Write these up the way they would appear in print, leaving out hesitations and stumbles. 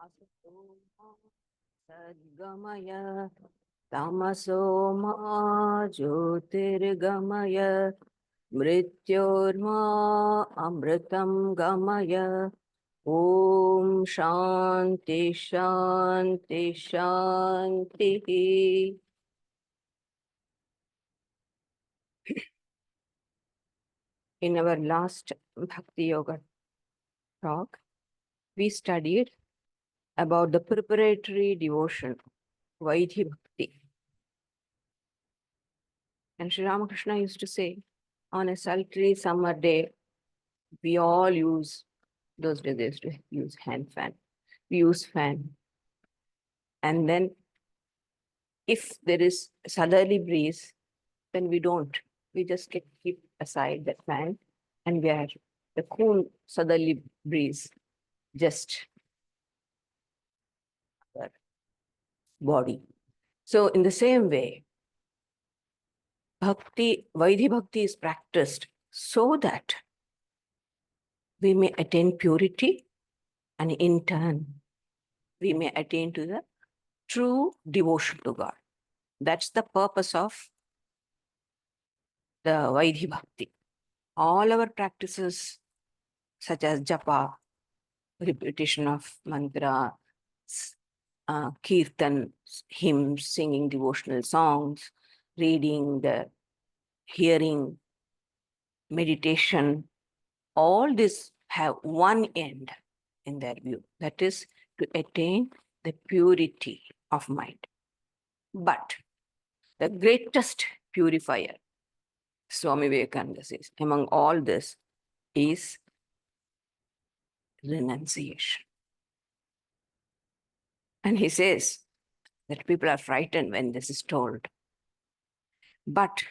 Asatoma Sadgamaya Tamasoma Jyotirgamaya Mrityorma Amritam Gamaya Om Shanti Shanti Shanti. In our last Bhakti Yoga talk, we studied about the preparatory devotion, Vaidhi Bhakti. And Sri Ramakrishna used to say, on a sultry summer day, we all use, those days they used to use hand fan. We use fan. And then if there is a southerly breeze, then we don't. We just keep aside that fan and we are the cool southerly breeze just our body. So in the same way, Bhakti, Vaidhi Bhakti is practiced so that we may attain purity and in turn, we may attain to the true devotion to God. That's the purpose of the Vaidhi Bhakti. All our practices, such as japa, repetition of mantra, kirtan, hymns, singing devotional songs, reading, hearing, meditation, all this have one end in their view, that is to attain the purity of mind. But the greatest purifier, Swami Vivekananda says, among all this is renunciation. And he says that people are frightened when this is told. But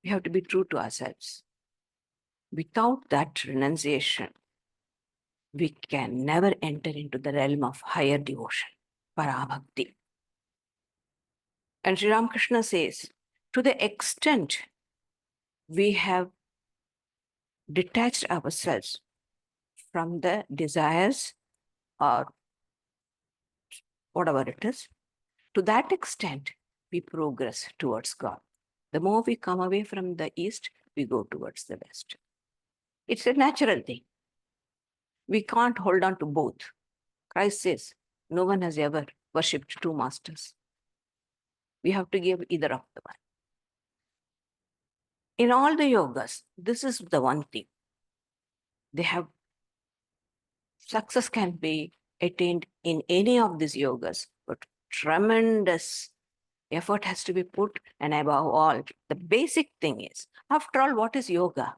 we have to be true to ourselves. Without that renunciation, we can never enter into the realm of higher devotion, Para Bhakti. And Sri Ramakrishna says, to the extent we have detached ourselves from the desires or whatever it is, to that extent we progress towards God. The more we come away from the east, we go towards the west. It's a natural thing. We can't hold on to both. Christ says, no one has ever worshipped two masters. We have to give either of the one. In all the yogas, this is the one thing. They have success can be attained in any of these yogas, but tremendous effort has to be put, and above all, the basic thing is, after all, what is yoga?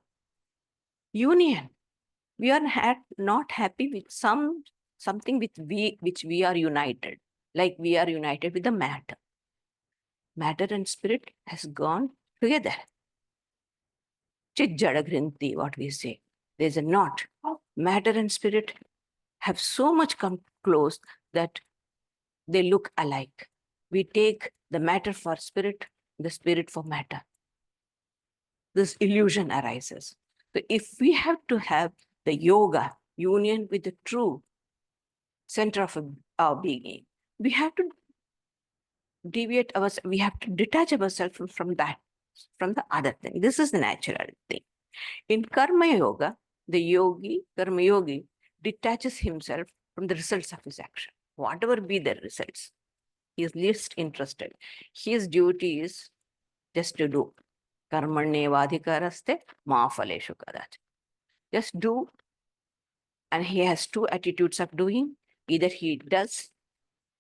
Union. We are not happy with something with which we are united, like we are united with the matter. Matter and spirit has gone together. Chit jada grinti, what we say. There's a knot. Matter and spirit have so much come close that they look alike. We take the matter for spirit, the spirit for matter. This illusion arises. So if we have to have the yoga union with the true center of our being, we have to deviate ourselves, we have to detach ourselves from that, from the other thing. This is the natural thing. In Karma Yoga, the Karma Yogi, detaches himself from the results of his action. Whatever be the results, he is least interested. His duty is just to do. Karmanyevadhikaraste ma phaleshu kadach. Just do. And he has two attitudes of doing. Either he does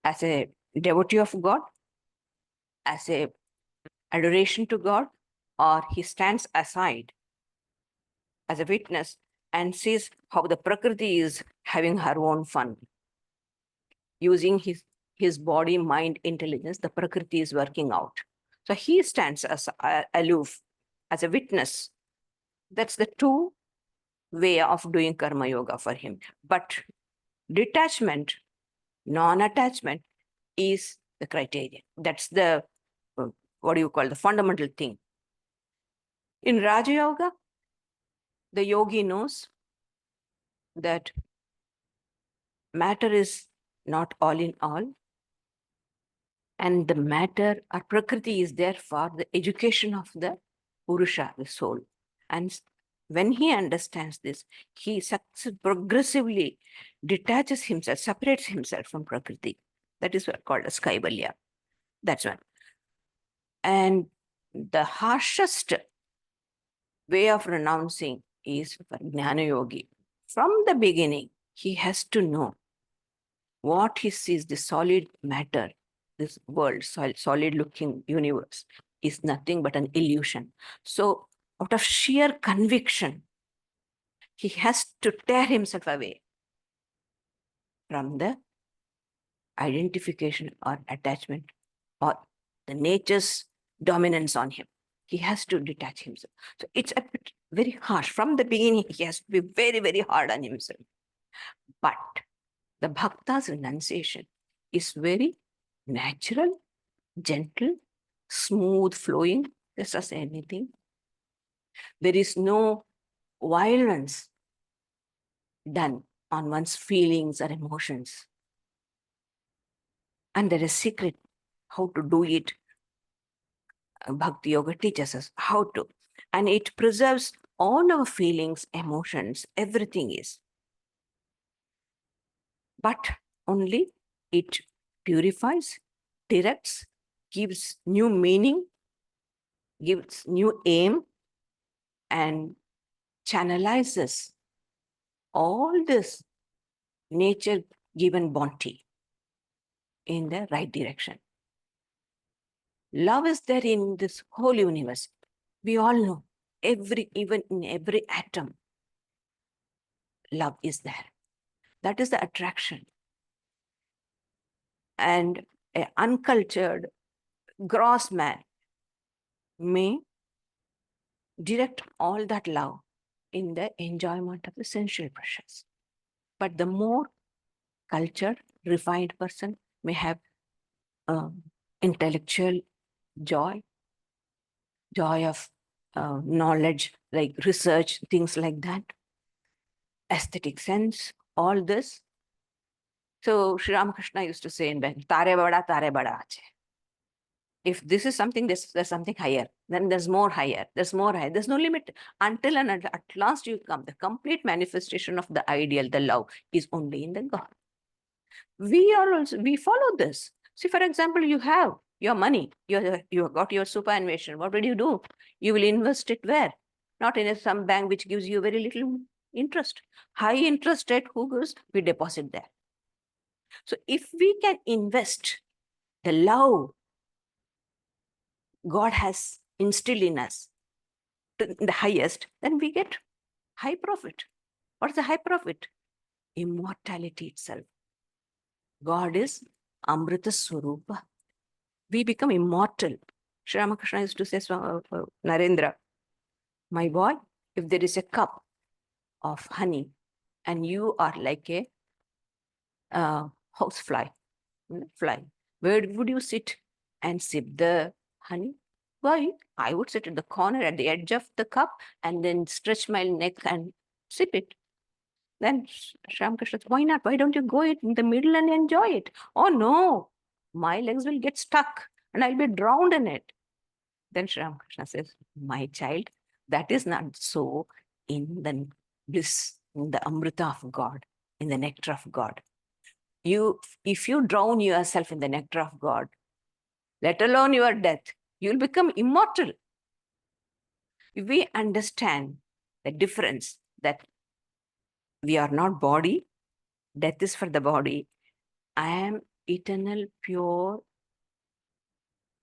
as a devotee of God, as a adoration to God, or he stands aside as a witness and sees how the Prakriti is having her own fun. Using his body, mind, intelligence, the Prakriti is working out. So he stands as aloof, as a witness. That's the two way of doing Karma Yoga for him. But detachment, non-attachment is the criterion. That's the, the fundamental thing. In Raja Yoga, the yogi knows that matter is not all in all. And the matter or Prakriti is there for the education of the Purusha, the soul. And when he understands this, he progressively detaches himself, separates himself from Prakriti. That is what called as Kaivalya. That's one. And the harshest way of renouncing is for Jnana Yogi. From the beginning, he has to know what he sees, the solid matter, this world, solid looking universe, is nothing but an illusion. So, out of sheer conviction, he has to tear himself away from the identification or attachment or the nature's dominance on him. He has to detach himself. So it's a bit very harsh. From the beginning, he has to be very, very hard on himself. But the bhakta's renunciation is very natural, gentle, smooth flowing, just as anything. There is no violence done on one's feelings or emotions. And there is secret how to do it. Bhakti Yoga teaches us how to. And it preserves all our feelings, emotions, everything is. But only it purifies, directs, gives new meaning, gives new aim, and channelizes all this nature given bounty in the right direction. Love is there in this whole universe. We all know, even in every atom, love is there. That is the attraction. And an uncultured, gross man may direct all that love in the enjoyment of the sensual pleasures. But the more cultured, refined person may have intellectual joy of knowledge, like research, things like that, aesthetic sense, all this. So Sri Ramakrishna used to say in Bengal, Tare bada ache. If this is something, there's something higher, then there's more higher, there's more higher. There's no limit until and at last you come. The complete manifestation of the ideal, the love, is only in the God. We follow this. See, for example, you have your money, you have got your superannuation. What will you do? You will invest it where? Not in some bank which gives you very little interest. High interest rate, who goes? We deposit there. So if we can invest the love God has instilled in us to the highest, then we get high profit. What is the high profit? Immortality itself. God is Amrita Swarupa. We become immortal. Sri Ramakrishna used to say, Narendra, my boy, if there is a cup of honey and you are like a house fly, where would you sit and sip the honey? Why? I would sit at the corner at the edge of the cup and then stretch my neck and sip it. Then Sri Ramakrishna said, why not? Why don't you go in the middle and enjoy it? Oh no, my legs will get stuck and I'll be drowned in it. Then Sri Ramakrishna says, my child, that is not so in the bliss, in the Amrita of God, in the nectar of God. If you drown yourself in the nectar of God, let alone your death, you'll become immortal. If we understand the difference that we are not body, death is for the body, I am eternal, pure,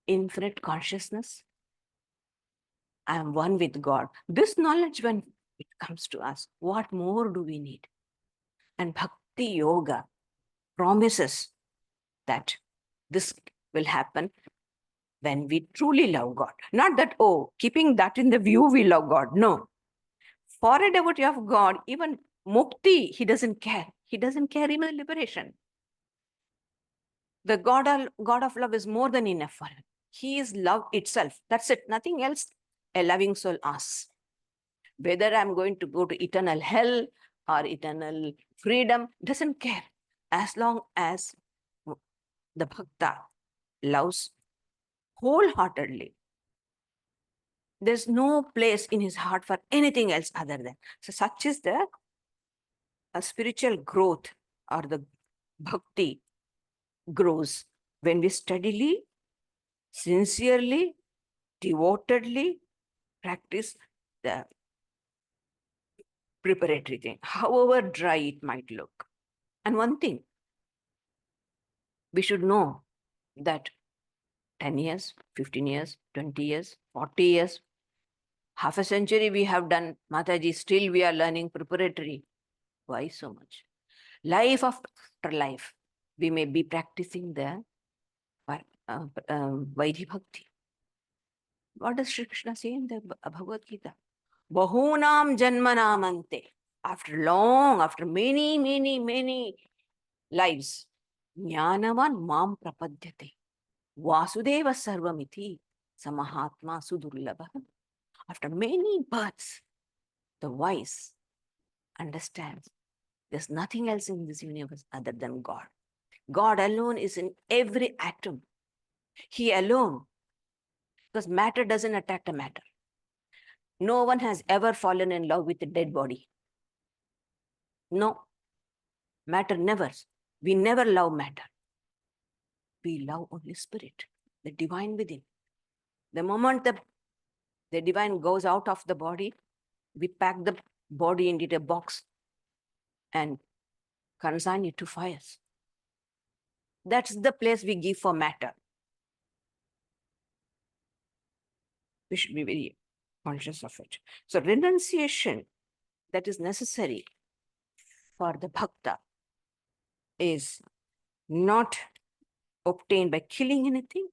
infinite consciousness. I am one with God. This knowledge, when it comes to us, what more do we need? And Bhakti Yoga promises that this will happen when we truly love God. Not that, oh, keeping that in the view, we love God. No. For a devotee of God, even mukti, he doesn't care. He doesn't care even liberation. The God of love is more than enough for him. He is love itself. That's it. Nothing else a loving soul asks. Whether I'm going to go to eternal hell or eternal freedom, doesn't care. as long as the bhakta loves wholeheartedly, there's no place in his heart for anything else other than. So such is the spiritual growth, or the bhakti grows when we steadily, sincerely, devotedly practice the preparatory thing, however dry it might look. And one thing we should know, that 10 years, 15 years, 20 years, 40 years, half a century we have done, Mataji, still we are learning preparatory. Why so much? Life after life, we may be practicing the Vaidhi Bhakti. What does Sri Krishna say in the Bhagavad Gita? Bahunam janmanamante. After many lives, jnanavan mam prapadyate. Vasudeva sarvamiti samahatma sudurlabha. After many births, the wise understands there's nothing else in this universe other than God. God alone is in every atom. He alone, because matter doesn't attract a matter. No one has ever fallen in love with a dead body. No, matter never. We never love matter. We love only spirit, the divine within. The moment the divine goes out of the body, we pack the body into a box and consign it to fires. That's the place we give for matter. We should be very conscious of it. So renunciation that is necessary for the bhakta is not obtained by killing anything,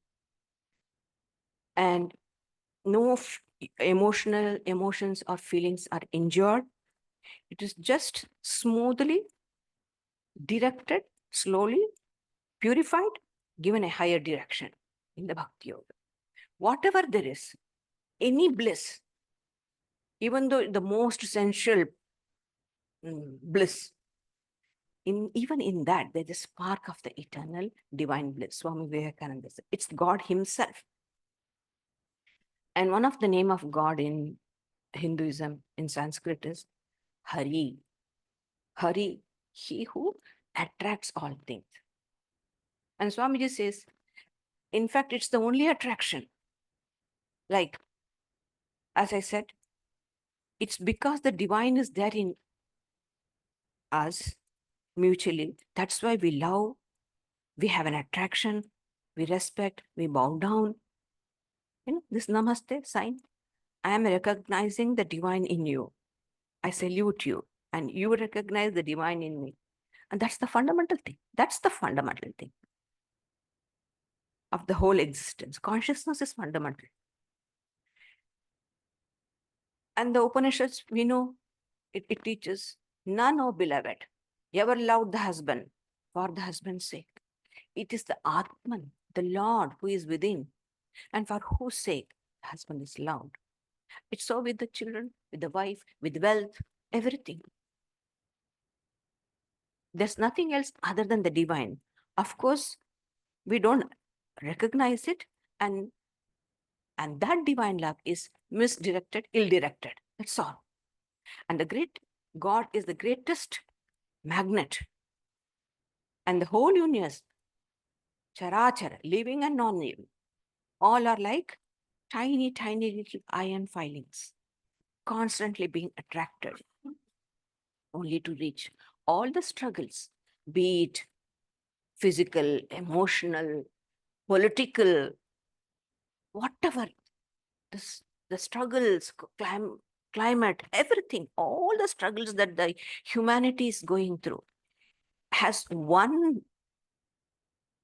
and no emotions or feelings are injured. It is just smoothly directed, slowly purified, given a higher direction in the Bhakti Yoga. Whatever there is, any bliss, even though the most essential bliss, even in that, there's a spark of the eternal divine bliss. Swami Vivekananda said, it's God himself. And one of the name of God in Hinduism, in Sanskrit, is Hari. Hari, he who attracts all things. And Swamiji says, in fact, it's the only attraction. Like, as I said, it's because the divine is there in us mutually. That's why we love, we have an attraction, we respect, we bow down. This namaste sign. I am recognizing the divine in you. I salute you, and you recognize the divine in me. And that's the fundamental thing. That's the fundamental thing of the whole existence. Consciousness is fundamental. And the Upanishads, we know, it teaches, none, O beloved, ever loved the husband for the husband's sake. It is the Atman, the Lord, who is within, and for whose sake the husband is loved. It's so with the children, with the wife, with wealth, everything. There's nothing else other than the divine. Of course, we don't recognize it, and that divine love is misdirected, ill-directed. That's all. And the great God is the greatest magnet. And the whole universe, charachara, living and non-living, all are like tiny little iron filings, constantly being attracted, only to reach all the struggles, be it physical, emotional, political, whatever, the struggles, climate, everything, all the struggles that the humanity is going through has one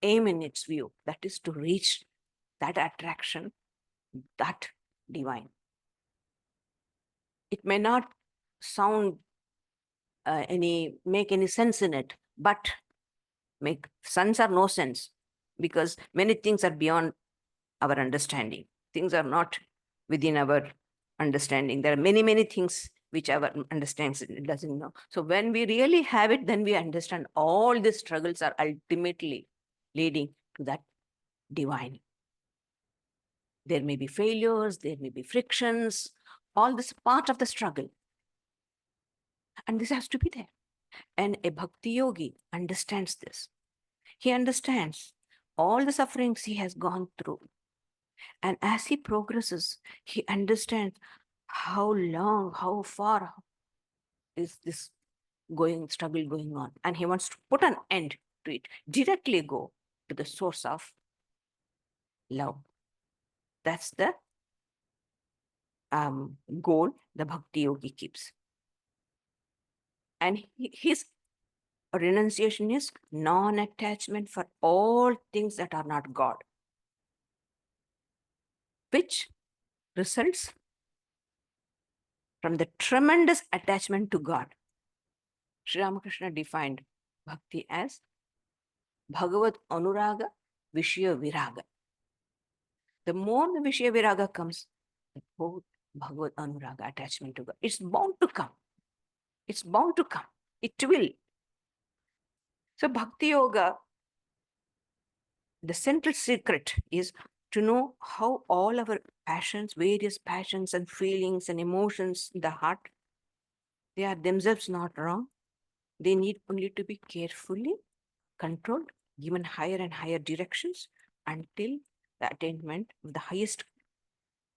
aim in its view, that is to reach that attraction, that divine. It may not sound make any sense in it, but make sense or no sense, because many things are beyond our understanding. Things are not within our understanding. There are many things whichever understands it doesn't know. So when we really have it, then we understand all these struggles are ultimately leading to that divine. There may be failures, there may be frictions, all this part of the struggle. And this has to be there. And a bhakti yogi understands this. He understands all the sufferings he has gone through. And as he progresses, he understands how long, how far is this struggle going on. And he wants to put an end to it, directly go to the source of love. That's the goal the bhakti yogi keeps. And his renunciation is non-attachment for all things that are not God, which results from the tremendous attachment to God. Sri Ramakrishna defined bhakti as Bhagavad Anuraga Vishya Viraga. The more the Vishya Viraga comes, the more Bhagavad Anuraga, attachment to God. It's bound to come. It's bound to come. It will. So Bhakti Yoga, the central secret is to know how all our passions, various passions and feelings and emotions in the heart, they are themselves not wrong. They need only to be carefully controlled, given higher and higher directions until the attainment of the highest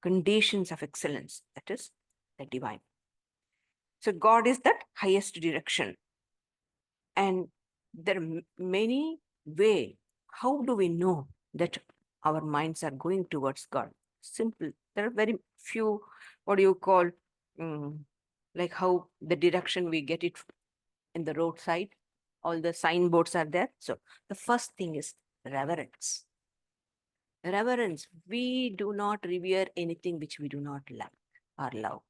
conditions of excellence, that is the divine. So God is that highest direction. And there are many ways. How do we know that our minds are going towards God? Simple. There are very few, what do you call, like how the direction we get it in the roadside, all the signboards are there. So the first thing is reverence. Reverence. We do not revere anything which we do not like or love.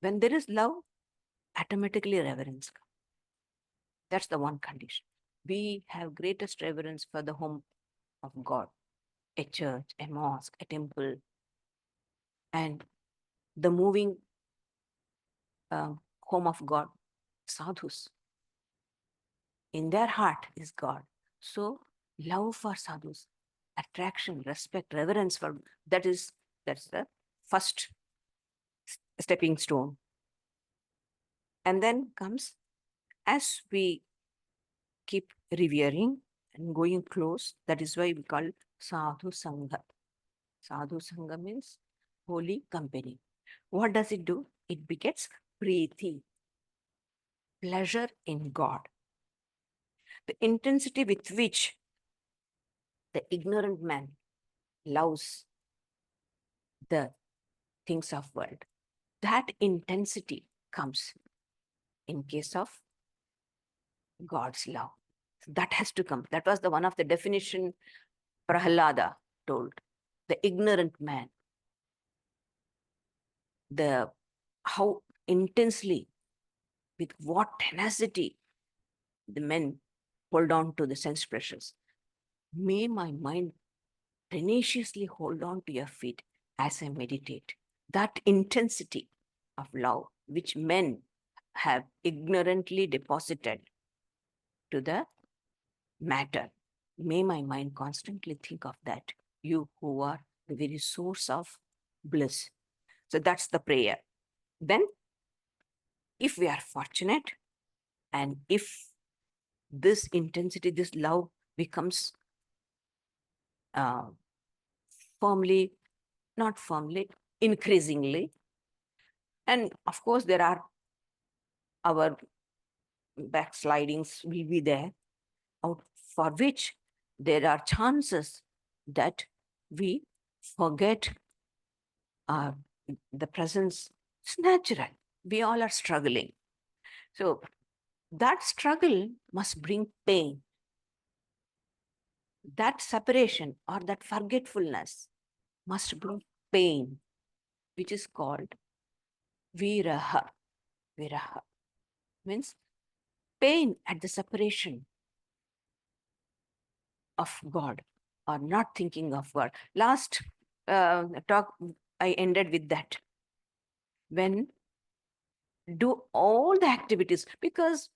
When there is love, automatically reverence comes. That's the one condition. We have greatest reverence for the home of God, a church, a mosque, a temple, and the moving home of God, sadhus. In their heart is God. So love for sadhus, attraction, respect, reverence for that's the first stepping stone. And then comes, as we keep revering and going close, that is why we call sadhu sangha. Sadhu sangha means holy company. What does it do? It begets preeti, pleasure in God. The intensity with which the ignorant man loves the things of world, that intensity comes in case of God's love. That has to come. That was the one of the definition Prahlada told. The ignorant man, how intensely, with what tenacity the men hold on to the sense pressures. May my mind tenaciously hold on to your feet as I meditate. That intensity of love which men have ignorantly deposited to the matter. May my mind constantly think of that, you who are the very source of bliss. So that's the prayer. Then, if we are fortunate, and if this intensity, this love becomes firmly, not firmly, increasingly, and of course there are our backslidings will be there, out for which there are chances that we forget the presence. It's natural. We all are struggling. So that struggle must bring pain. That separation or that forgetfulness must bring pain, which is called viraha. Viraha means pain at the separation of God or not thinking of God. Last talk, I ended with that. When do all the activities, because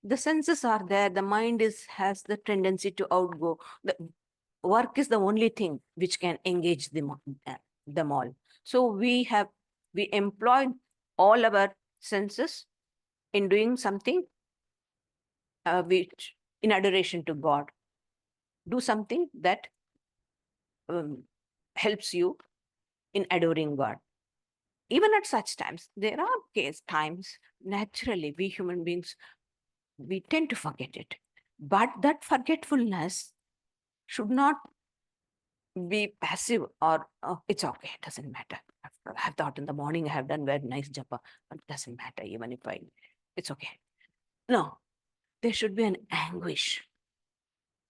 the senses are there, the mind has the tendency to outgo. The work is the only thing which can engage them all. So we employ all our senses in doing something which in adoration to God. Do something that um, helps you in adoring God. Even at such times, there are times, naturally, we human beings, we tend to forget it. But that forgetfulness should not be passive or, oh, it's okay, it doesn't matter. I've thought in the morning I have done very nice japa, but it doesn't matter even if it's okay. No, there should be an anguish.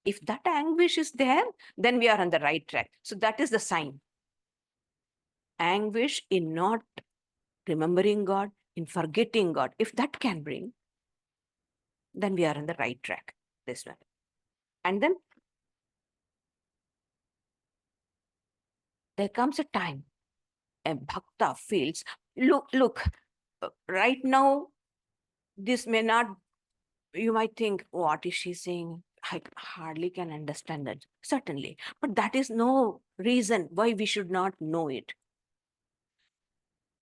If that anguish is there, then we are on the right track. So that is the sign. Anguish in not remembering God, in forgetting God. If that can bring, then we are on the right track. This one. And then there comes a time a bhakta feels, look, right now, this may not, you might think, what is she saying? I hardly can understand that. Certainly. But that is no reason why we should not know it.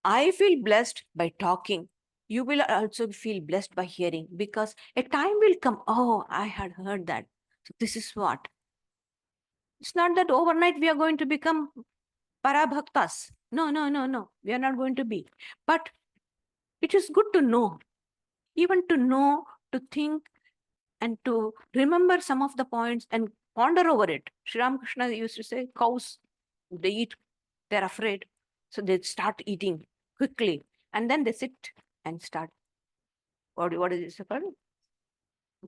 I feel blessed by talking. You will also feel blessed by hearing, because a time will come. Oh, I had heard that. So this is what. It's not that overnight we are going to become Para Bhaktas. No, no, no, no. We are not going to be. But it is good to know, even to know, to think, and to remember some of the points and ponder over it. Sri Ramakrishna used to say, cows, they eat, they're afraid. So they start eating quickly. And then they sit and start, what is it called?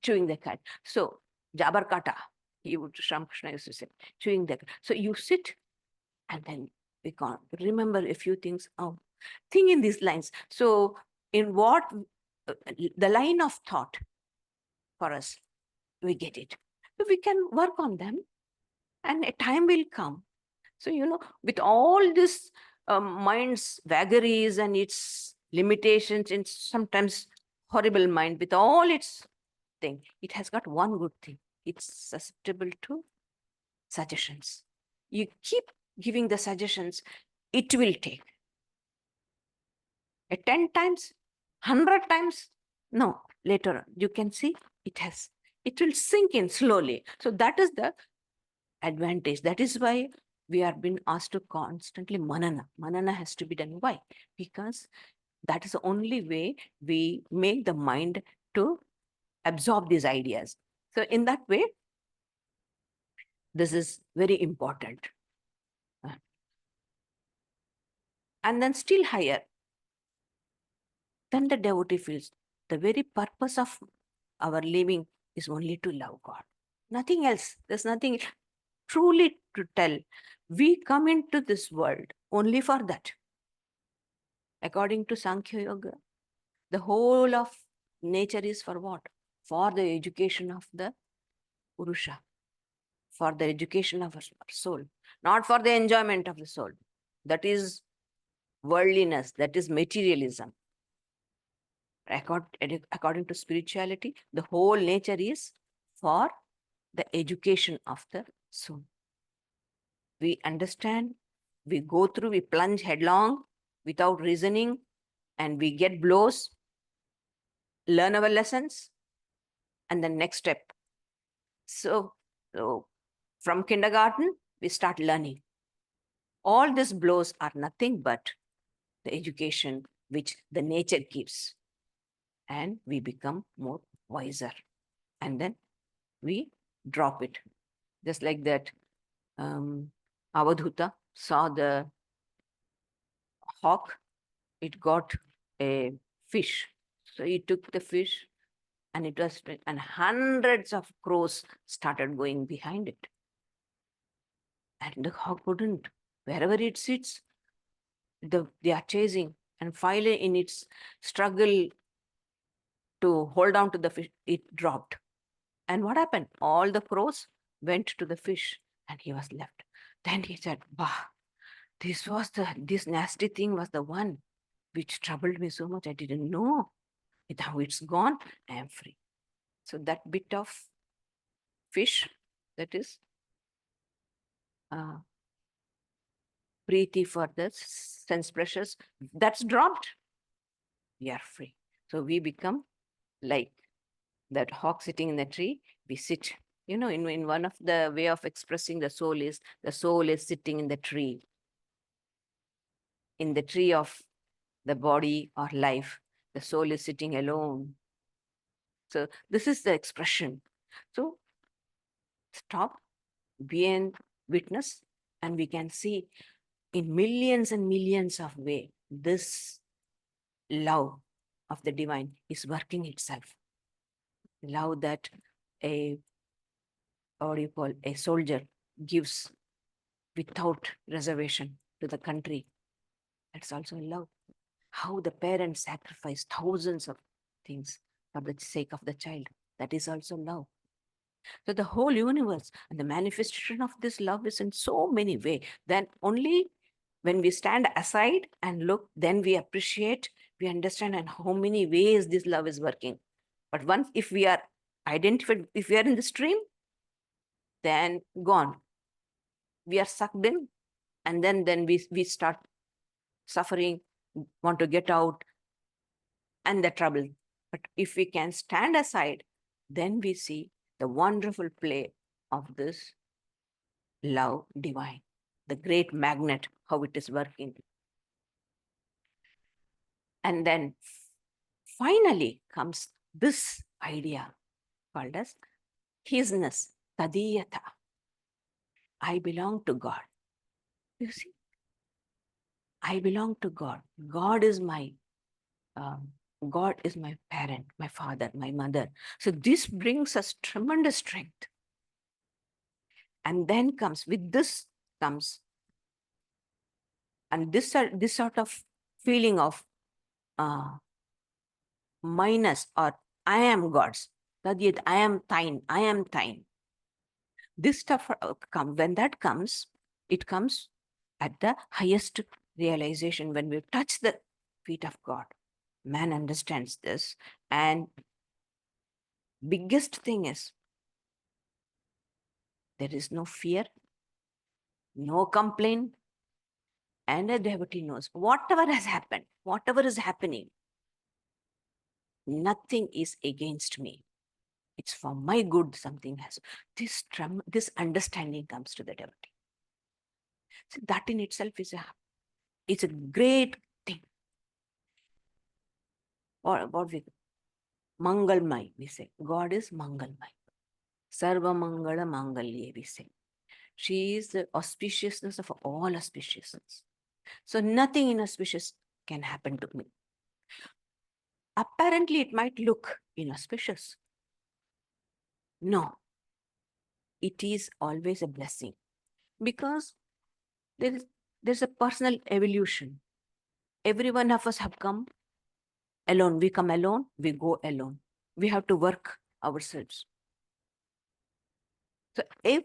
Chewing the cud. So, Jabar Kata, Sri Ramakrishna used to say, chewing the cud. So you sit and then we can't remember a few things. Oh, think in these lines. So, in what the line of thought for us, we get it. We can work on them, and a time will come. So, with all this mind's vagaries and its limitations, and sometimes horrible mind, with all its thing, it has got one good thing. It's susceptible to suggestions. You keep giving the suggestions, it will take. 10 times, 100 times, no, later on, you can see it will sink in slowly. So that is the advantage. That is why we are being asked to constantly manana. Manana has to be done. Why? Because that is the only way we make the mind to absorb these ideas. So in that way, this is very important. And then still higher, then the devotee feels the very purpose of our living is only to love God. Nothing else. There's nothing truly to tell. We come into this world only for that. According to Sankhya Yoga, the whole of nature is for what? For the education of the Purusha, for the education of our soul, not for the enjoyment of the soul. That is worldliness, that is materialism. According to spirituality, the whole nature is for the education of the soul. We understand, we go through, we plunge headlong without reasoning, and we get blows, learn our lessons, and the next step. So from kindergarten, we start learning. All these blows are nothing but the education which the nature gives. And we become more wiser. And then we drop it. Just like that, Avadhuta saw the hawk, it got a fish. So he took the fish, and and hundreds of crows started going behind it. And the hawk wouldn't. Wherever it sits, they are chasing. And finally, in its struggle to hold on to the fish, it dropped. And what happened? All the crows went to the fish, and he was left. Then he said, bah, this nasty thing was the one which troubled me so much. I didn't know. Now it's gone. I am free. So that bit of fish, that is preeti for the sense pressures, that's dropped. We are free. So we become like that hawk sitting in the tree. We sit. In one of the way of expressing the soul is sitting in the tree of the body or life. The soul is sitting alone. So this is the expression. So stop, be an witness, and we can see in millions and millions of ways this love of the divine is working itself. Love that a soldier gives without reservation to the country. That's also love. How the parents sacrifice thousands of things for the sake of the child. That is also love. So the whole universe and the manifestation of this love is in so many ways. Then only when we stand aside and look, then we appreciate, we understand and how many ways this love is working. But once if we are identified, if we are in the stream, then gone. We are sucked in, and then we start suffering, want to get out, and the trouble. But if we can stand aside, then we see the wonderful play of this love divine, the great magnet, how it is working. And then finally comes this idea called as hisness, tadiyata. I belong to God. You see, I belong to God. God is my parent, my father, my mother. So this brings us tremendous strength. And then and this sort of feeling of minus or I am God's. Tadyat, I am thine, I am thine. This stuff when that comes, it comes at the highest realization when we touch the feet of God. Man understands this. And biggest thing is there is no fear, no complaint, and a devotee knows whatever has happened, whatever is happening, nothing is against me. It's for my good. Something has this understanding comes to the devotee. So that in itself is a great thing. Or what we Mangalmay, we say. God is Mangalmay. Sarva Mangala Mangalye, we say. She is the auspiciousness of all auspiciousness. So nothing inauspicious can happen to me. Apparently, it might look inauspicious. No, it is always a blessing because there's a personal evolution. Every one of us have come alone. We come alone, we go alone. We have to work ourselves. So if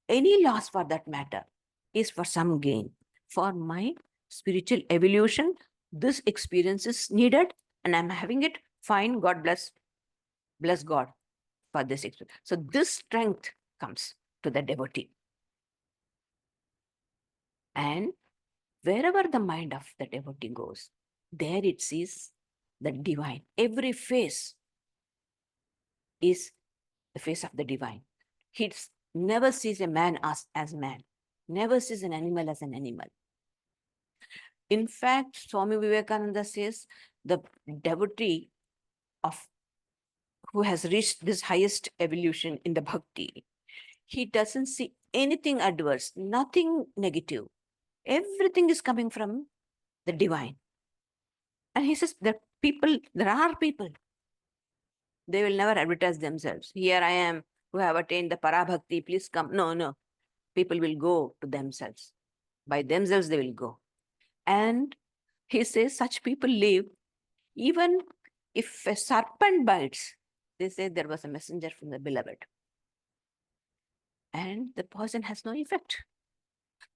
any loss for that matter is for some gain, for my spiritual evolution, this experience is needed and I'm having it, fine, God bless God for this experience. So this strength comes to the devotee. And wherever the mind of the devotee goes, there it sees the divine. Every face is the face of the divine. He never sees a man as man, never sees an animal as an animal. In fact, Swami Vivekananda says the devotee who has reached this highest evolution in the bhakti, he doesn't see anything adverse, nothing negative. Everything is coming from the divine. And he says there are people, they will never advertise themselves. Here I am, who have attained the Para Bhakti, please come. No. People will go to themselves. By themselves, they will go. And he says such people live, even if a serpent bites, they say there was a messenger from the beloved. And the poison has no effect.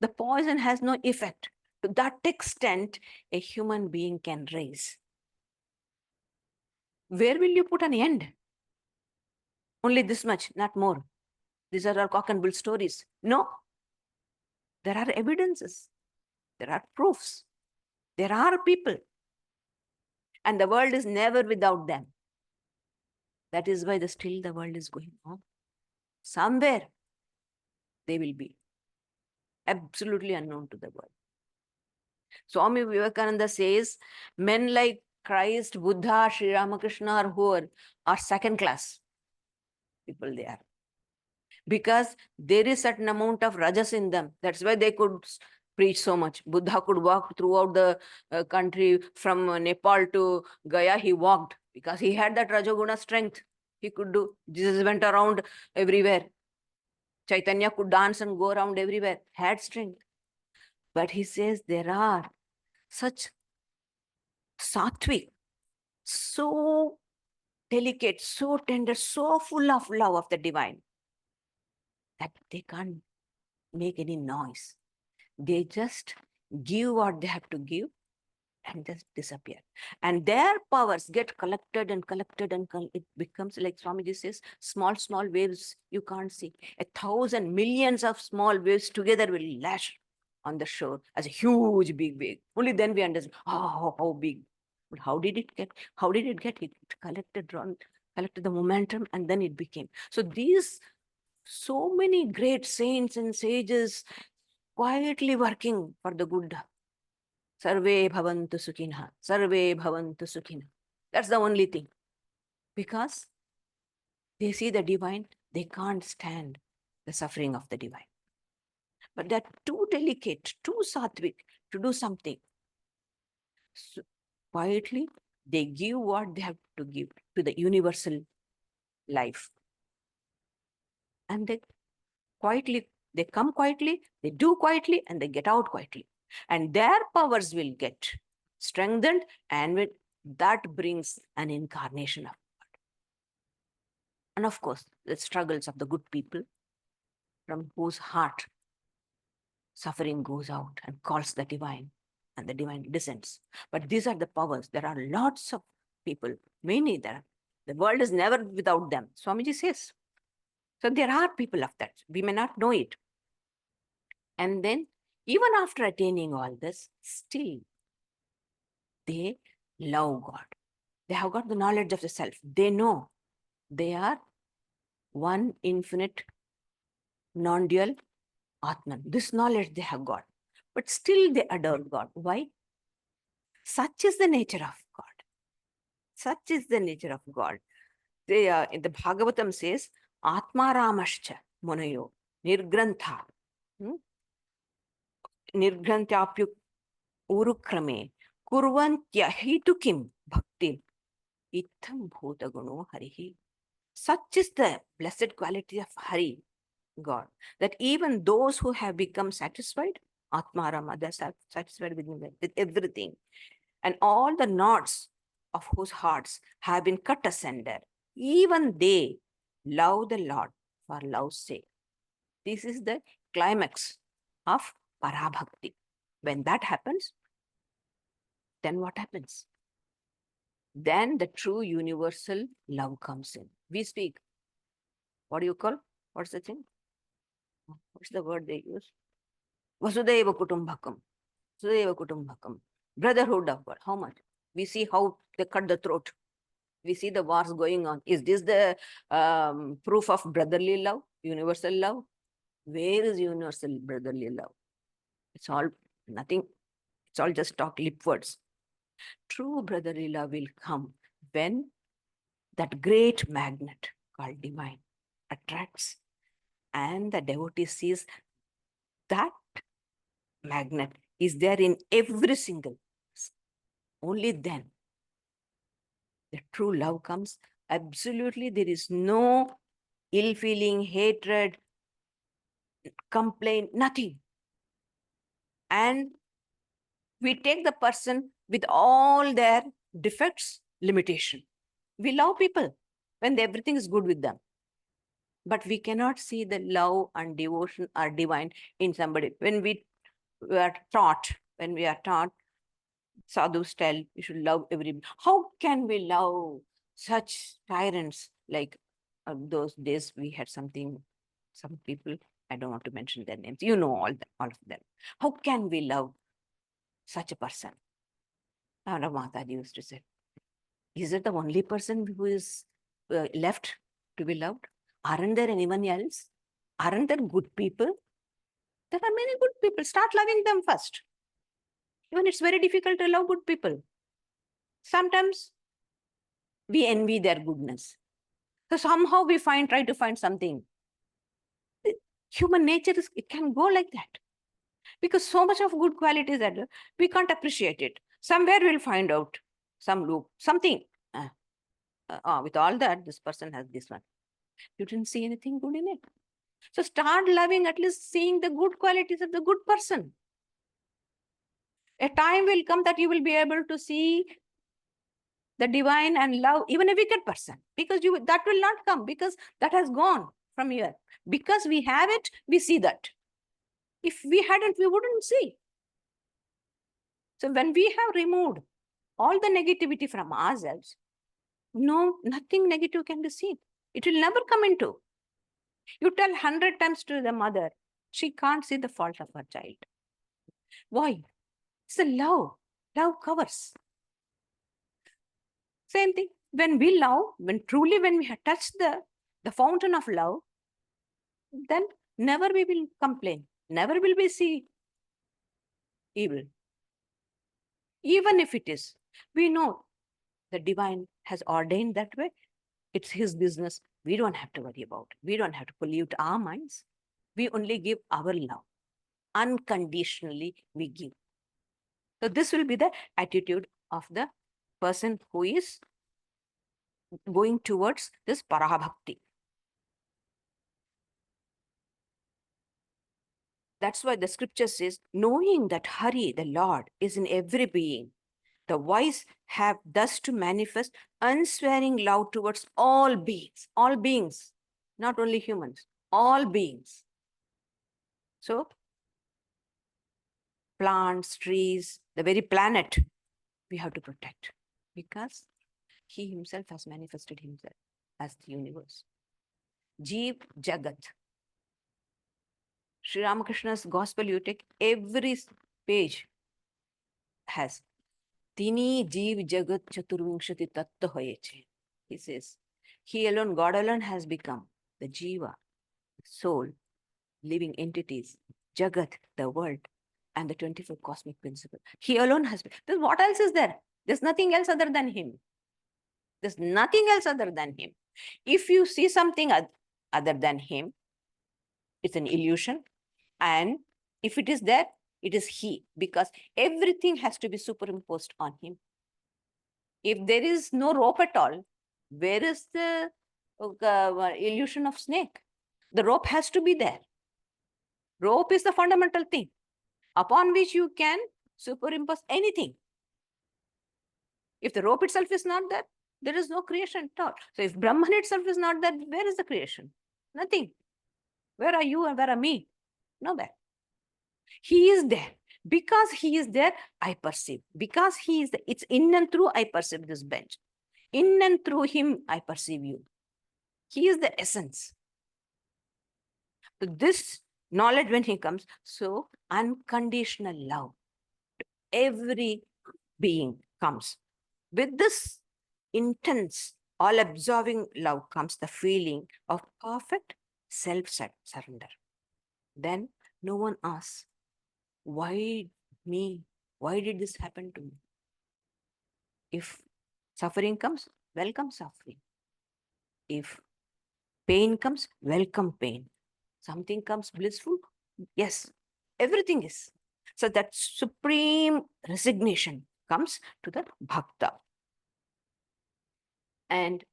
The poison has no effect. To that extent, a human being can raise. Where will you put an end? Only this much, not more. These are our cock and bull stories. No. There are evidences. There are proofs. There are people. And the world is never without them. That is why still the world is going on. Somewhere they will be. Absolutely unknown to the world. Swami Vivekananda says, men like Christ, Buddha, Sri Ramakrishna, or whoever are second class people they are. Because there is certain amount of rajas in them. That's why they could preach so much. Buddha could walk throughout the country from Nepal to Gaya. He walked because he had that Rajaguna strength. He could do. Jesus went around everywhere. Chaitanya could dance and go around everywhere. Had strength. But he says there are such sattvic, so delicate, so tender, so full of love of the divine that they can't make any noise. They just give what they have to give and just disappear. And their powers get collected and collected, and it becomes, like Swamiji says, small, small waves you can't see. 1,000 millions of small waves together will lash on the shore as a huge big wave. Only then we understand, how big. But how did it get? How did it get? It collected the momentum, and then it became. So these, so many great saints and sages quietly working for the good. Sarve bhavantu sukhina. Sarve bhavantu sukhina. That's the only thing. Because they see the divine, they can't stand the suffering of the divine. But they're too delicate, too sattvic to do something. So quietly, they give what they have to give to the universal life. And they come quietly, they do quietly, and they get out quietly. And their powers will get strengthened, and that brings an incarnation of God. And of course, the struggles of the good people from whose heart suffering goes out and calls the divine, and the divine descends. But these are the powers. There are lots of people, many there. The world is never without them. Swamiji says. So there are people of that. We may not know it. And then, even after attaining all this, still they love God. They have got the knowledge of the self. They know they are one infinite, non-dual Atman. This knowledge they have got. But still they adore God. Why? Such is the nature of God. Such is the nature of God. They, in the Bhagavatam says, Atma Ramascha Munayo Nirgrantha. Nirgrantyapyu urukrame kurvantyahitu kim bhakti itham bhutaguno harihi. Such is the blessed quality of Hari, God, that even those who have become satisfied, Atma Rama, they're satisfied with everything, and all the knots of whose hearts have been cut asunder, even they love the Lord for love's sake. This is the climax of Para Bhakti. When that happens, then what happens? Then the true universal love comes in. We speak. What do you call? What's the thing? What's the word they use? Vasudhaiva Kutumbakam. Vasudhaiva Kutumbakam. Brotherhood of God. How much? We see how they cut the throat. We see the wars going on. Is this the proof of brotherly love? Universal love? Where is universal brotherly love? It's all nothing. It's all just talk, lip words. True brotherly love will come when that great magnet called divine attracts, and the devotee sees that magnet is there in every single person. Only then the true love comes. Absolutely, there is no ill feeling, hatred, complaint, nothing. And we take the person with all their defects, limitation. We love people when everything is good with them. But we cannot see the love and devotion or divine in somebody. When we were taught when we are taught, sadhus tell we should love everybody. How can we love such tyrants? Like those days we had some people, I don't want to mention their names. You know all of them. How can we love such a person? Our Mataji used to say, is it the only person who is left to be loved? Aren't there anyone else? Aren't there good people? There are many good people. Start loving them first. Even it's very difficult to love good people. Sometimes we envy their goodness. So somehow we try to find something. Human nature it can go like that. Because so much of good qualities that we can't appreciate it. Somewhere we'll find out some loop, something. With all that, this person has this one. You didn't see anything good in it. So start loving, at least seeing the good qualities of the good person. A time will come that you will be able to see the divine and love even a wicked person, because that will not come, because that has gone from here. Because we have it, we see that. If we hadn't, we wouldn't see. So when we have removed all the negativity from ourselves, no, nothing negative can be seen. It will never come into. You tell 100 times to the mother, she can't see the fault of her child. Why? It's the love. Love covers. Same thing. When we love, when we have touched the fountain of love, then never we will complain. Never will we see evil. Even if it is, we know the divine has ordained that way. It's his business. We don't have to worry about it. We don't have to pollute our minds. We only give our love. Unconditionally, we give. So this will be the attitude of the person who is going towards this Para Bhakti. That's why the scripture says, knowing that Hari, the Lord, is in every being, the wise have thus to manifest unswearing love towards all beings, not only humans, all beings. So, plants, trees, the very planet, we have to protect, because he himself has manifested himself as the universe. Jeev Jagat. Sri Ramakrishna's gospel, you take every page has Tini Jeev Jagat Chaturvingshati Tattva Hoyeche. He says, he alone, God alone has become the Jiva, soul, living entities, Jagat, the world, and the 24 cosmic principle. He alone has been. Then what else is there? There's nothing else other than him. There's nothing else other than him. If you see something other than him, it's an illusion. And if it is there, it is he, because everything has to be superimposed on him. If there is no rope at all, where is the illusion of snake? The rope has to be there. Rope is the fundamental thing upon which you can superimpose anything. If the rope itself is not there, there is no creation at all. So if Brahman itself is not there, where is the creation? Nothing. Where are you and where are me? Nowhere. He is there. Because he is there, I perceive. Because he is there, it's in and through I perceive this bench. In and through him, I perceive you. He is the essence. So this knowledge, when he comes, so unconditional love to every being comes. With this intense, all-absorbing love comes the feeling of perfect self-surrender. Then no one asks, why me? Why did this happen to me? If suffering comes, welcome suffering. If pain comes, welcome pain. Something comes blissful, yes, everything is. So that supreme resignation comes to the bhakta. And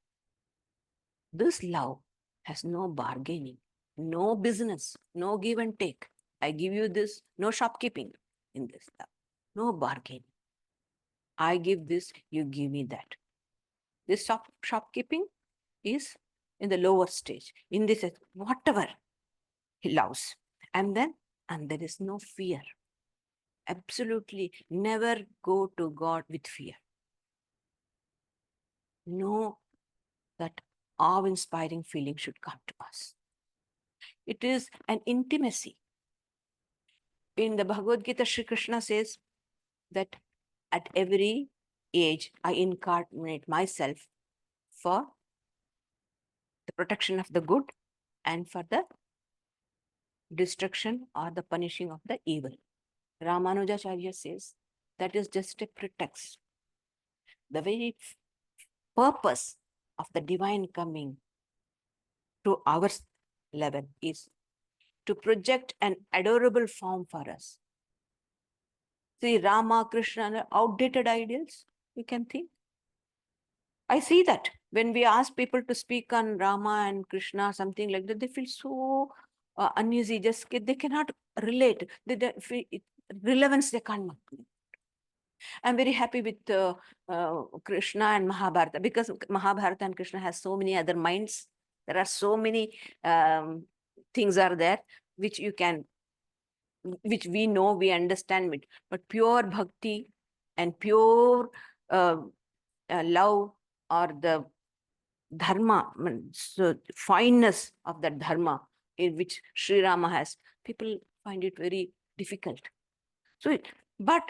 this love has no bargaining, no business, no give and take. I give you this, no shopkeeping in this love, no bargaining. I give this, you give me that. This shopkeeping is in the lower stage. In this, whatever he loves. And there is no fear. Absolutely never go to God with fear. Know that awe-inspiring feeling should come to us. It is an intimacy. In the Bhagavad Gita, Sri Krishna says that at every age, I incarnate myself for the protection of the good and for the destruction or the punishing of the evil. Ramanujacharya says that is just a pretext. The very purpose of the divine coming to our level is to project an adorable form for us. See, Rama, Krishna, outdated ideals, you can think. I see that when we ask people to speak on Rama and Krishna, something like that, they feel so uneasy. Just they cannot relate. They feel relevance they can't make. I'm very happy with Krishna and Mahabharata, because Mahabharata and Krishna has so many other minds. There are so many things are there which you can, which we know, we understand it. But pure bhakti and pure love, or the dharma, so fineness of that dharma in which Sri Rama has, people find it very difficult. So, but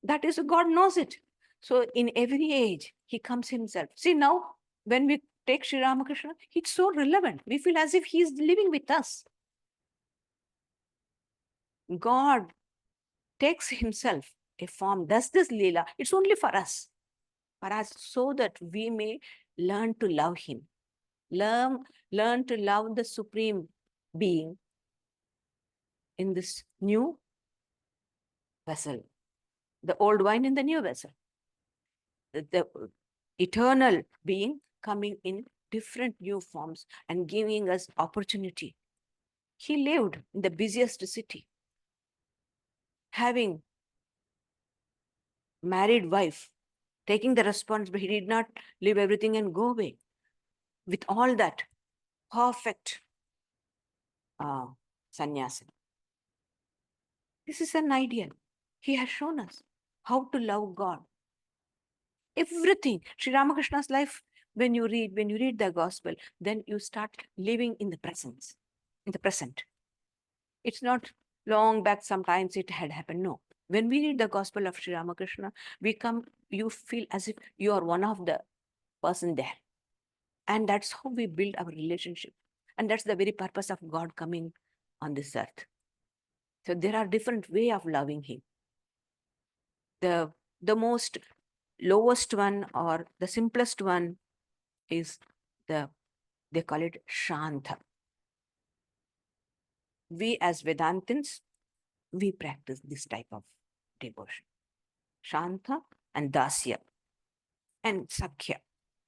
that is, God knows it. So in every age, he comes himself. See, now when we take Sri Ramakrishna, he's so relevant. We feel as if he's living with us. God takes himself a form, does this Leela. It's only for us, so that we may learn to love him. Learn to love the Supreme Being in this new vessel, the old wine in the new vessel. The eternal being coming in different new forms and giving us opportunity. He lived in the busiest city, having married wife, taking the responsibility. He did not leave everything and go away. With all that, perfect sannyasa. This is an ideal. He has shown us how to love God. Everything. Sri Ramakrishna's life, when you read the gospel, then you start living in the presence, in the present. It's not long back, sometimes it had happened. No. When we read the gospel of Sri Ramakrishna, you feel as if you are one of the person there. And that's how we build our relationship. And that's the very purpose of God coming on this earth. So there are different ways of loving him. The most lowest one, or the simplest one, is they call it Shanta. We as Vedantins, we practice this type of devotion. Shanta and Dasya and Sakhya.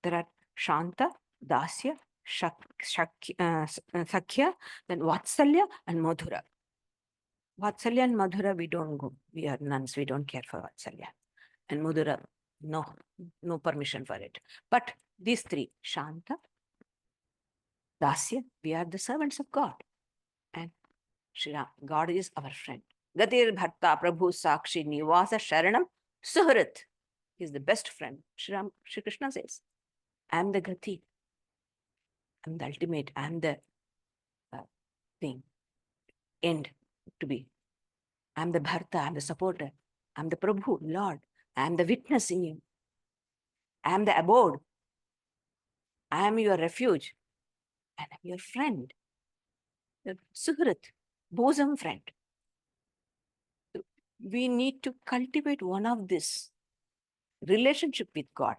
There are Shanta, Dasya, Sakhya, then Vatsalya and Madhura. Vatsalya and Madhura, we don't go. We are nuns, we don't care for Vatsalya. And Madhura, no permission for it. But these three, Shanta, Dasya, we are the servants of God. And Shri Ram, God is our friend. Gatir Bharta Prabhu Sakshi Nivasa Sharanam Suhrit. He is the best friend. Shri Krishna says, I am the Gati. I am the ultimate. I am the thing. End to be. I am the Bharta. I am the supporter. I am the Prabhu, Lord. I am the witness in you. I am the abode. I am your refuge. And I am your friend. The Suhrit, bosom friend. We need to cultivate one of this relationship with God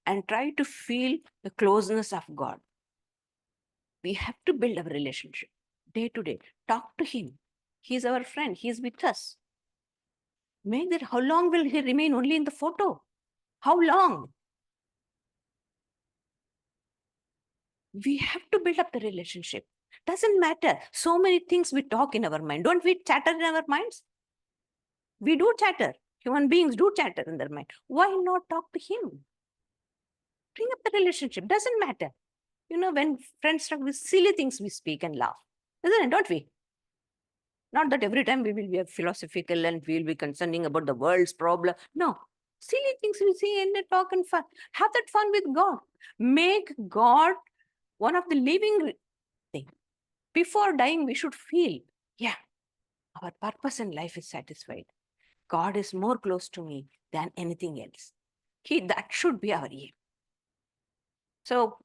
and try to feel the closeness of God. We have to build our relationship day to day. Talk to him. He is our friend. He is with us. Make that, how long will he remain only in the photo? How long? We have to build up the relationship. Doesn't matter. So many things we talk in our mind. Don't we chatter in our minds? We do chatter. Human beings do chatter in their mind. Why not talk to him? Bring up the relationship. Doesn't matter. You know, when friends talk with silly things, we speak and laugh. Isn't it? Don't we? Not that every time we will be philosophical and we will be concerning about the world's problem. No. Silly things we see and talk and fun. Have that fun with God. Make God one of the living things. Before dying, we should feel, yeah, our purpose in life is satisfied. God is more close to me than anything else. That should be our aim. So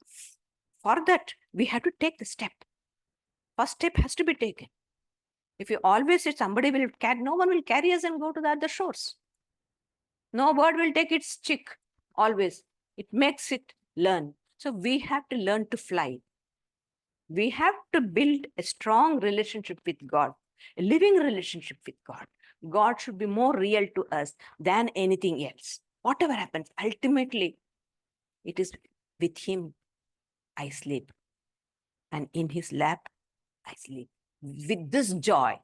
for that, we have to take the step. First step has to be taken. If you always say somebody will carry, no one will carry us and go to the other shores. No bird will take its chick always. It makes it learn. So we have to learn to fly. We have to build a strong relationship with God, a living relationship with God. God should be more real to us than anything else. Whatever happens, ultimately, it is with Him I sleep. And in His lap, I sleep. With this joy,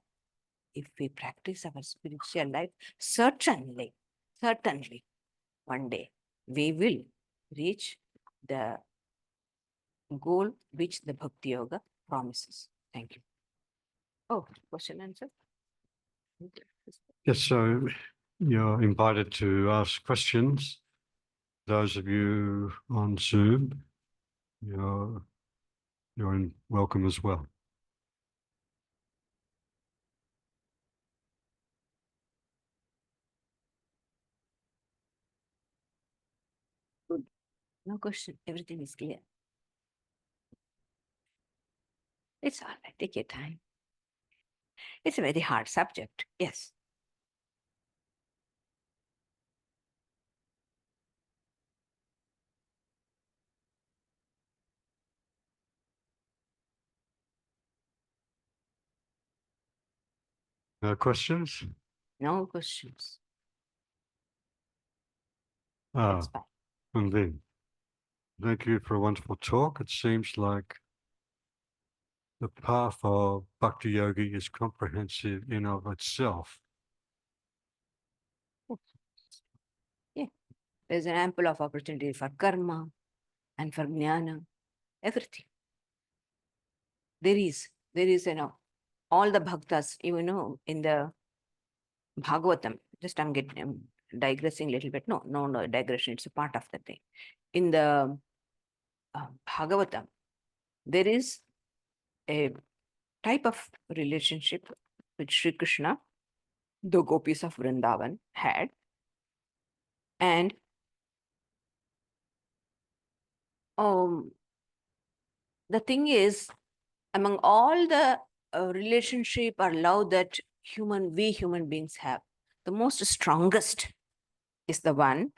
if we practice our spiritual life, certainly, one day we will reach the goal which the Bhakti Yoga promises. Thank you. Oh, question answer? Yes, so you're invited to ask questions. Those of you on Zoom, you're welcome as well. Good. No question. Everything is clear. It's all right. Take your time. It's a very hard subject. Yes. No questions? No questions. Ah, That's fine. and then, thank you for a wonderful talk. It seems like the path of Bhakti Yogi is comprehensive in of itself. Yeah. There's an ample of opportunity for karma and for jnana, everything. There is, all the bhaktas, in the Bhagavatam, just I'm digressing a little bit. No digression. It's a part of the thing. In the Bhagavatam, there is a type of relationship which Sri Krishna, the gopis of Vrindavan, had. And the thing is, among all the relationship or love that we human beings have, the most strongest is the one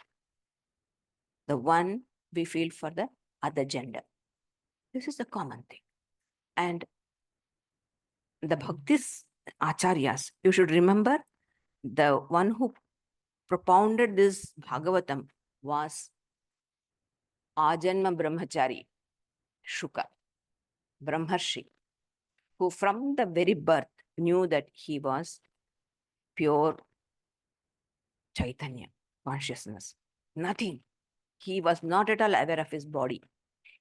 we feel for the other gender. This is the common thing. And the bhaktis acharyas, you should remember, the one who propounded this Bhagavatam was Ajanma Brahmachari, Shuka, Brahmarshi, who from the very birth knew that he was pure Chaitanya, consciousness. Nothing. He was not at all aware of his body.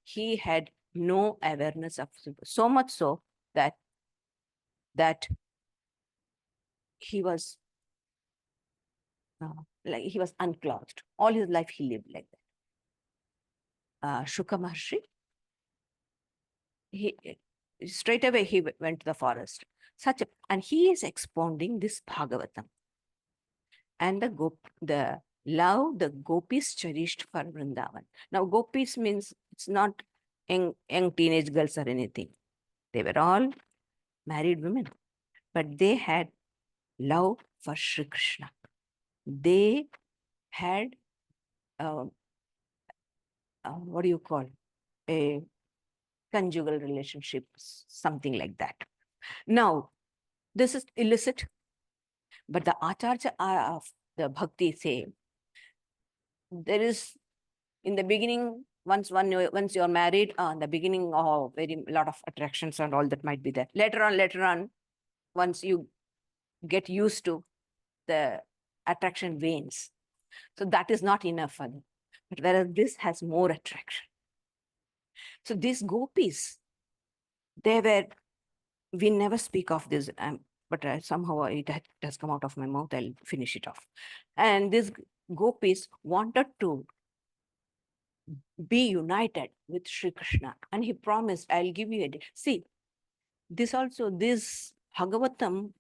He had no awareness of so much so that he was like he was unclothed. All his life he lived like that. Shuka Maharshi, he straight away he went to the forest. And he is expounding this Bhagavatam. And the love the gopis cherished for Vrindavan. Now, gopis means it's not young teenage girls or anything. They were all married women, but they had love for Sri Krishna. They had, what do you call, a conjugal relationship, something like that. Now, this is illicit, but the Acharya of the Bhakti say, there is, in the beginning, once you're married, in the beginning, very lot of attractions and all that might be there. Later on, once you get used to, the attraction wanes. So that is not enough for them. But whereas this has more attraction. So these gopis, we never speak of this. but somehow it has come out of my mouth. I'll finish it off. And this gopis wanted to be united with Sri Krishna, and he promised, I'll give you a day. See, this Bhagavatam,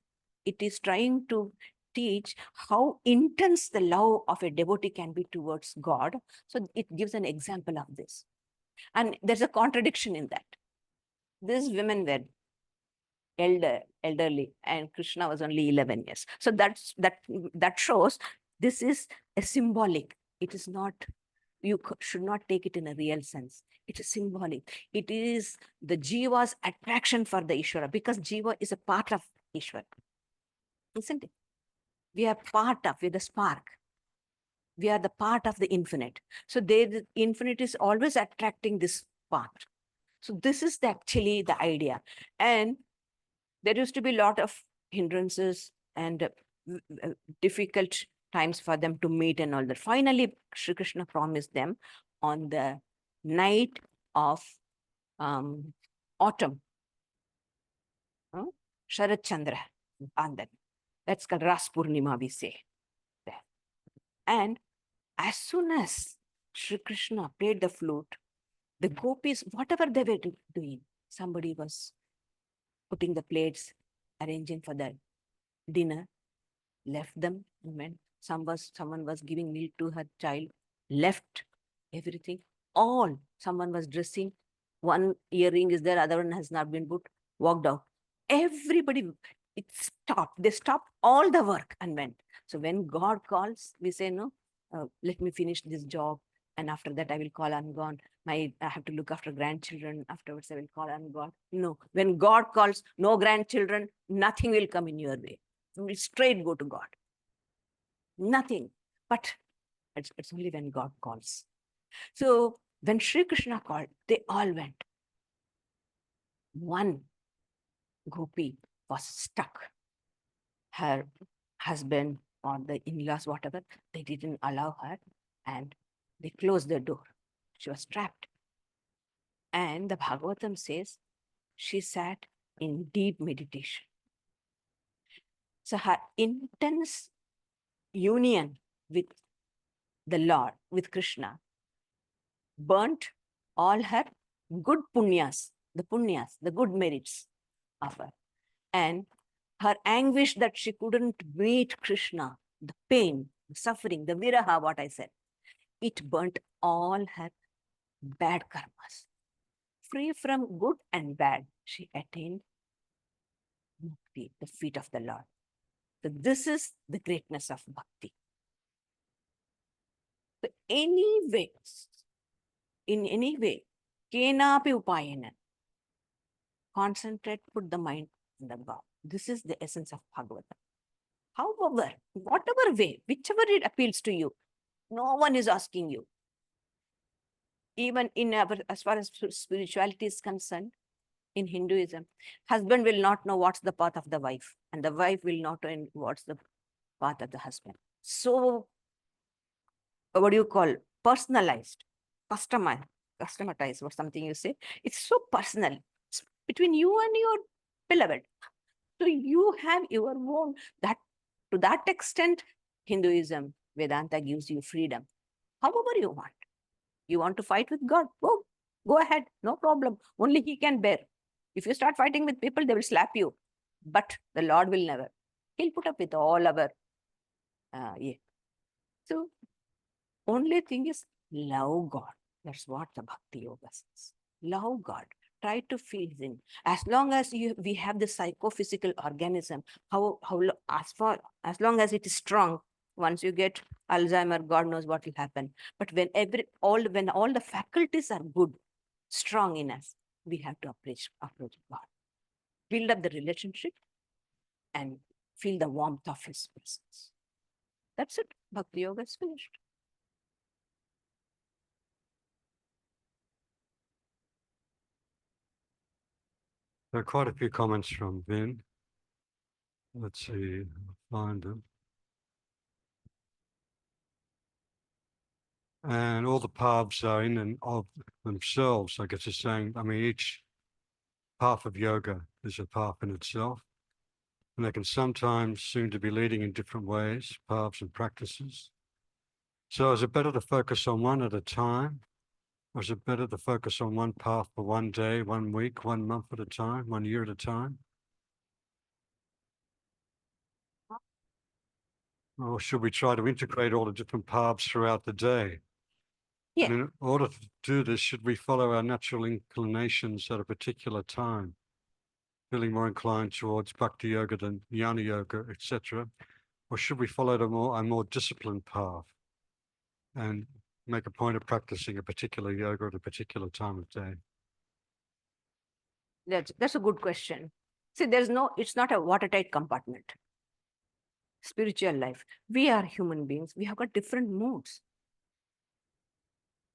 it is trying to teach how intense the love of a devotee can be towards God. So it gives an example of this. And there's a contradiction in that. These women were elderly, and Krishna was only 11 years. So that shows this is a symbolic. It is not, you should not take it in a real sense. It is symbolic. It is the Jiva's attraction for the Ishwara, because Jiva is a part of Ishwara. Isn't it? We are we're the spark. We are the part of the infinite. So the infinite is always attracting this part. So this is actually the idea. And there used to be a lot of hindrances and difficult times for them to meet and all that. Finally, Sri Krishna promised them on the night of autumn, Sharat Chandra, and that's called Ras Purnima, we say. There. And as soon as Sri Krishna played the flute, the gopis, whatever they were doing, somebody was putting the plates, arranging for the dinner, left them, and went. Someone was giving milk to her child, left everything. Someone was dressing. One earring is there, other one has not been put, walked out. Everybody, it stopped. They stopped all the work and went. So when God calls, we say, no, let me finish this job. And after that, I will call on God. I have to look after grandchildren. Afterwards, I will call on God. No, when God calls, no grandchildren, nothing will come in your way. You will straight go to God. Nothing. But it's only when God calls. So when Sri Krishna called, they all went. One gopi was stuck. Her husband or the in-laws, whatever, they didn't allow her, and they closed the door. She was trapped. And the Bhagavatam says she sat in deep meditation. So her intense union with the Lord, with Krishna, burnt all her good punyas, the good merits of her. And her anguish that she couldn't meet Krishna, the pain, the suffering, the viraha, what I said, it burnt all her bad karmas. Free from good and bad, she attained mukti, the feet of the Lord. So this is the greatness of bhakti. So in any way, kenapi upayena, concentrate, put the mind in the God. This is the essence of Bhagavatam. However, whatever way, whichever it appeals to you, no one is asking you. Even as far as spirituality is concerned, in Hinduism, husband will not know what's the path of the wife, and the wife will not know what's the path of the husband. So, what do you call, personalized, customized, or something you say. It's so personal. It's between you and your beloved. So you have your own, that to that extent, Hinduism, Vedanta gives you freedom. However you want. You want to fight with God? Go ahead. No problem. Only He can bear. If you start fighting with people, they will slap you. But the Lord will never. He'll put up with all our, So, only thing is love God. That's what the Bhakti Yoga says. Love God. Try to feel Him. As long as we have the psychophysical organism, as long as it is strong, once you get Alzheimer, God knows what will happen. But when all the faculties are good, strong in us, we have to approach God. Build up the relationship and feel the warmth of His presence. That's it. Bhakti Yoga is finished. There are quite a few comments from Vin. Let's see, I'll find them. And all the paths are in and of themselves, I guess it's saying, I mean, each path of yoga is a path in itself. And they can sometimes seem to be leading in different ways, paths and practices. So is it better to focus on one at a time? Or is it better to focus on one path for one day, 1 week, 1 month at a time, 1 year at a time? Or should we try to integrate all the different paths throughout the day? Yeah. And in order to do this, should we follow our natural inclinations at a particular time? Feeling more inclined towards Bhakti Yoga than Jnana Yoga, etc. Or should we follow a more disciplined path and make a point of practicing a particular yoga at a particular time of day? That's a good question. See, it's not a watertight compartment. Spiritual life. We are human beings. We have got different moods.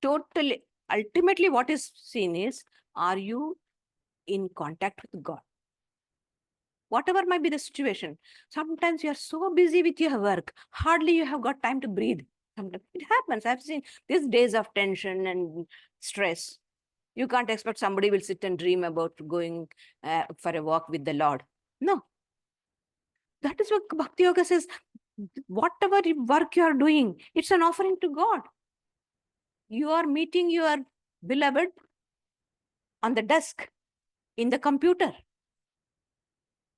Totally, ultimately, what is seen is, are you in contact with God? Whatever might be the situation. Sometimes you are so busy with your work, hardly you have got time to breathe. Sometimes it happens. I've seen these days of tension and stress. You can't expect somebody will sit and dream about going for a walk with the Lord. No. That is what Bhakti Yoga says. Whatever work you are doing, it's an offering to God. You are meeting your beloved on the desk, in the computer.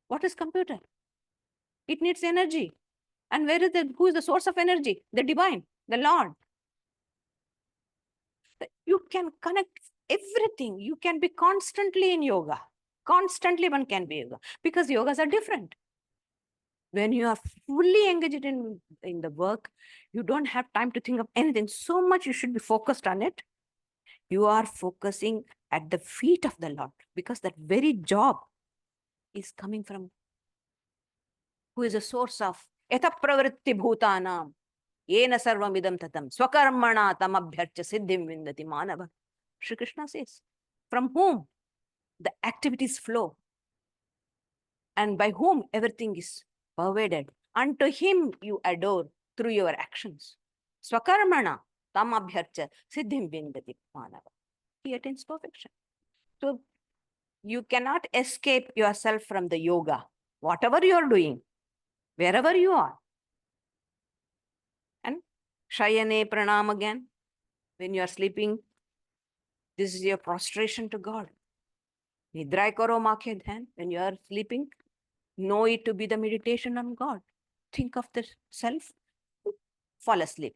What is computer? It needs energy. And who is the source of energy? The divine, the Lord. You can connect everything. You can be constantly in yoga. Constantly one can be yoga. Because yogas are different. When you are fully engaged in the work, you don't have time to think of anything. So much you should be focused on it. You are focusing at the feet of the Lord, because that very job is coming from who is a source of Etha pravritti bhutanam yena sarvam idam tatam swakarmana tam abhyarcha siddhim vindati manava. Shri Krishna says, from whom the activities flow and by whom everything is pervaded, unto him you adore through your actions. Swakarmana tam abhyarcha siddhim vindati manava. He attains perfection. So you cannot escape yourself from the yoga. Whatever you are doing, wherever you are. And Shayane Pranam again. When you are sleeping, this is your prostration to God. Nidrai karo makhe dhyan. When you are sleeping, know it to be the meditation on God. Think of the self, fall asleep.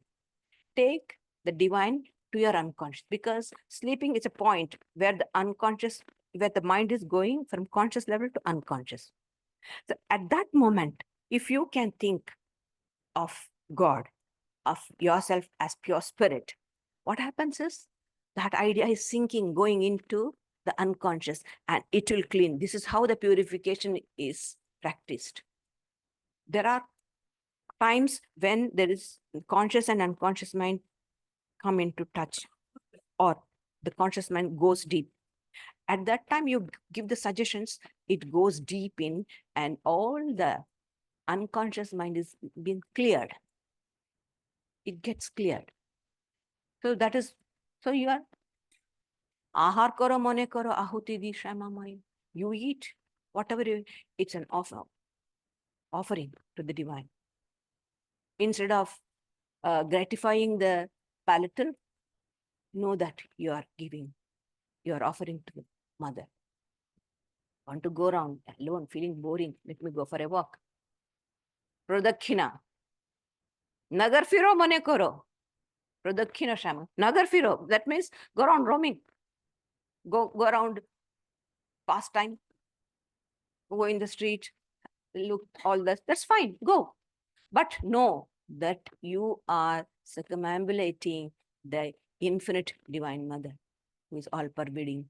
Take the divine to your unconscious, because sleeping is a point where the unconscious, where the mind is going from conscious level to unconscious. So at that moment, if you can think of God, of yourself as pure spirit, what happens is that idea is sinking, going into the unconscious, and it will clean. This is how the purification is practiced. There are times when there is conscious and unconscious mind come into touch, or the conscious mind goes deep. At that time, you give the suggestions, it goes deep in, and all the unconscious mind is being cleared. It gets cleared. So that is, so you are ahar karo mone karo ahuti di shamamai. You eat whatever it's an offering to the divine. Instead of gratifying the palatal, know that you are giving, you are offering to the mother. Want to go around alone, feeling boring, let me go for a walk. Pradakshina. Nagar firo mone karo. Pradakshina shama. Nagar firo. That means go around roaming. Go around pastime. Go in the street. Look, all that. That's fine. Go. But know that you are circumambulating the infinite divine mother, who is all pervading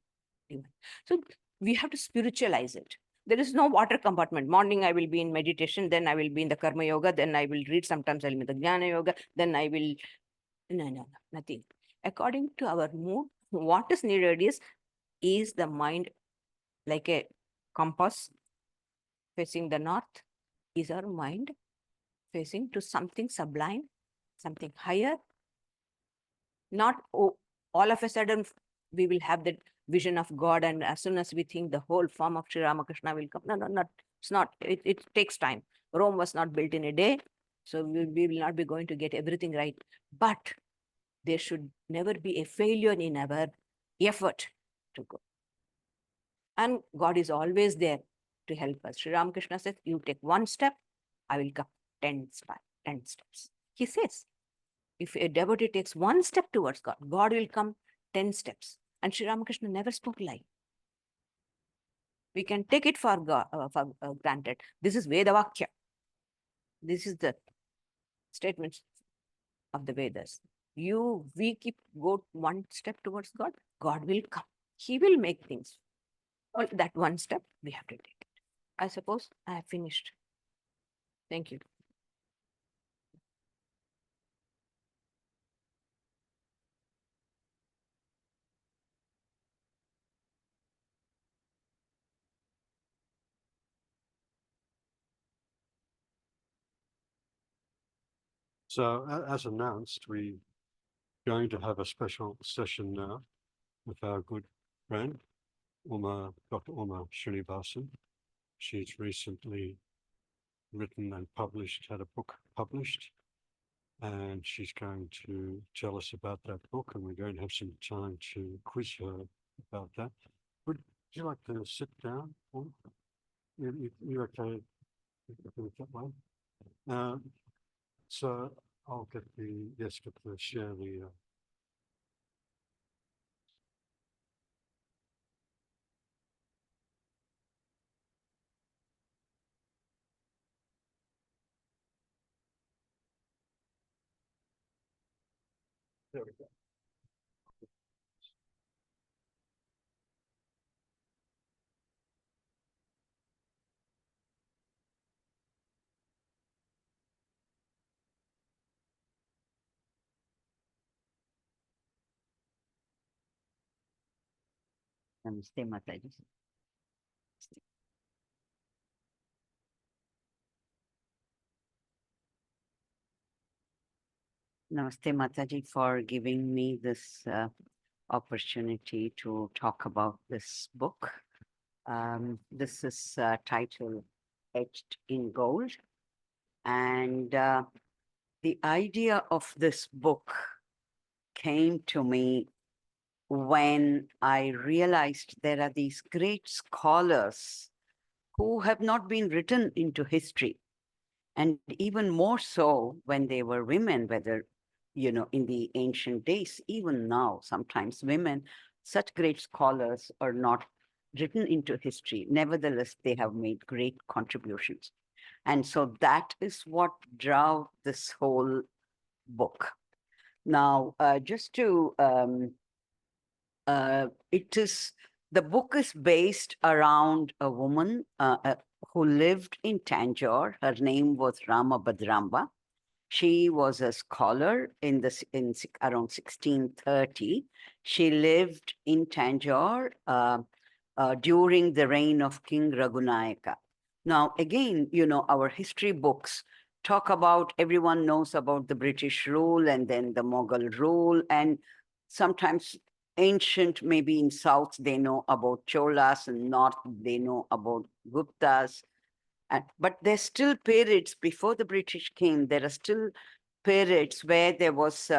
divine. So we have to spiritualize it. There is no water compartment. Morning I will be in meditation, then I will be in the karma yoga, then I will read, sometimes I'll be in the jnana yoga, then I will, no, nothing. According to our mood, what is needed is the mind like a compass facing the north. Is our mind facing to something sublime, something higher? Not all of a sudden we will have that vision of God, and as soon as we think, the whole form of Sri Ramakrishna will come. No, not It's not, it takes time. Rome was not built in a day, so we will not be going to get everything right. But there should never be a failure in our effort to go. And God is always there to help us. Sri Ramakrishna says, you take one step, I will come 10 steps. He says, if a devotee takes one step towards God, God will come 10 steps. And Sri Ramakrishna never spoke lie. We can take it for granted. This is Veda Vakya. This is the statements of the Vedas. We go one step towards God, God will come. He will make things. Well, that one step, we have to take it. I suppose I have finished. Thank you. So as announced, we're going to have a special session now with our good friend, Dr. Uma Srinivasan. She's recently written and had a book published, and she's going to tell us about that book, and we're going to have some time to quiz her about that. Would you like to sit down? You okay? That way? So I'll get to share the. There we go. Namaste, Mataji. Namaste, Mataji, for giving me this opportunity to talk about this book. This is titled Etched in Gold. And the idea of this book came to me when I realized there are these great scholars who have not been written into history. And even more so when they were women, whether, in the ancient days, even now, sometimes women, such great scholars are not written into history. Nevertheless, they have made great contributions. And so that is what drove this whole book. Now, just to, the book is based around a woman who lived in Tanjore. Her name was Rama Bhadrambha. She was a scholar in around 1630. She lived in Tanjore during the reign of King Raghunayaka. Now, again, our history books talk about, everyone knows about the British rule and then the Mughal rule, and sometimes ancient, maybe in South, they know about Cholas, and North, they know about Guptas. But there's still periods before the British came. There are still periods where there was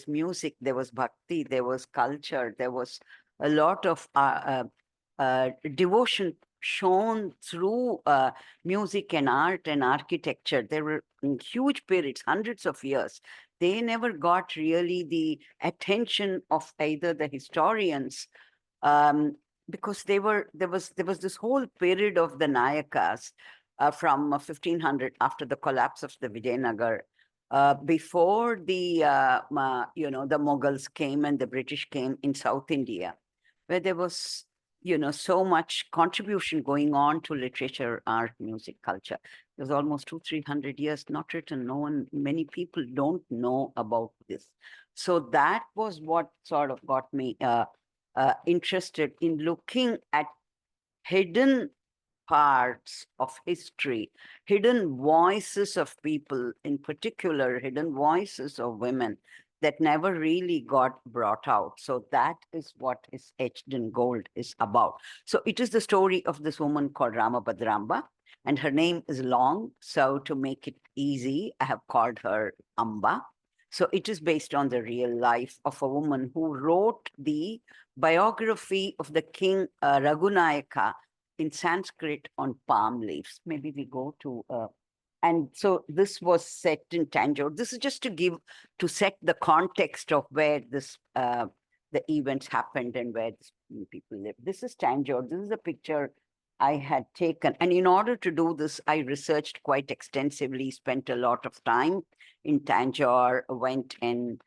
music, there was bhakti, there was culture, there was a lot of devotion shown through music and art and architecture. There were huge periods, hundreds of years. They never got really the attention of either the historians, because there was this whole period of the Nayakas from 1500, after the collapse of the Vijayanagar, before the Mughals came and the British came in South India, where there was so much contribution going on to literature, art, music, culture. It was almost 200-300 years not written. Many people don't know about this. So that was what sort of got me interested in looking at hidden parts of history, hidden voices of people, in particular, hidden voices of women that never really got brought out. So that is what is Etched in Gold is about. So it is the story of this woman called Rama Bhadrambha. and her name is long. So to make it easy, I have called her Amba. So it is based on the real life of a woman who wrote the biography of the king Raghunayaka in Sanskrit on palm leaves. Maybe we go to, and so this was set in Tanjore. This is just to set the context of where this, the events happened and where people live. This is Tanjore. This is a picture I had taken. And in order to do this, I researched quite extensively, spent a lot of time in Tanjore, went and,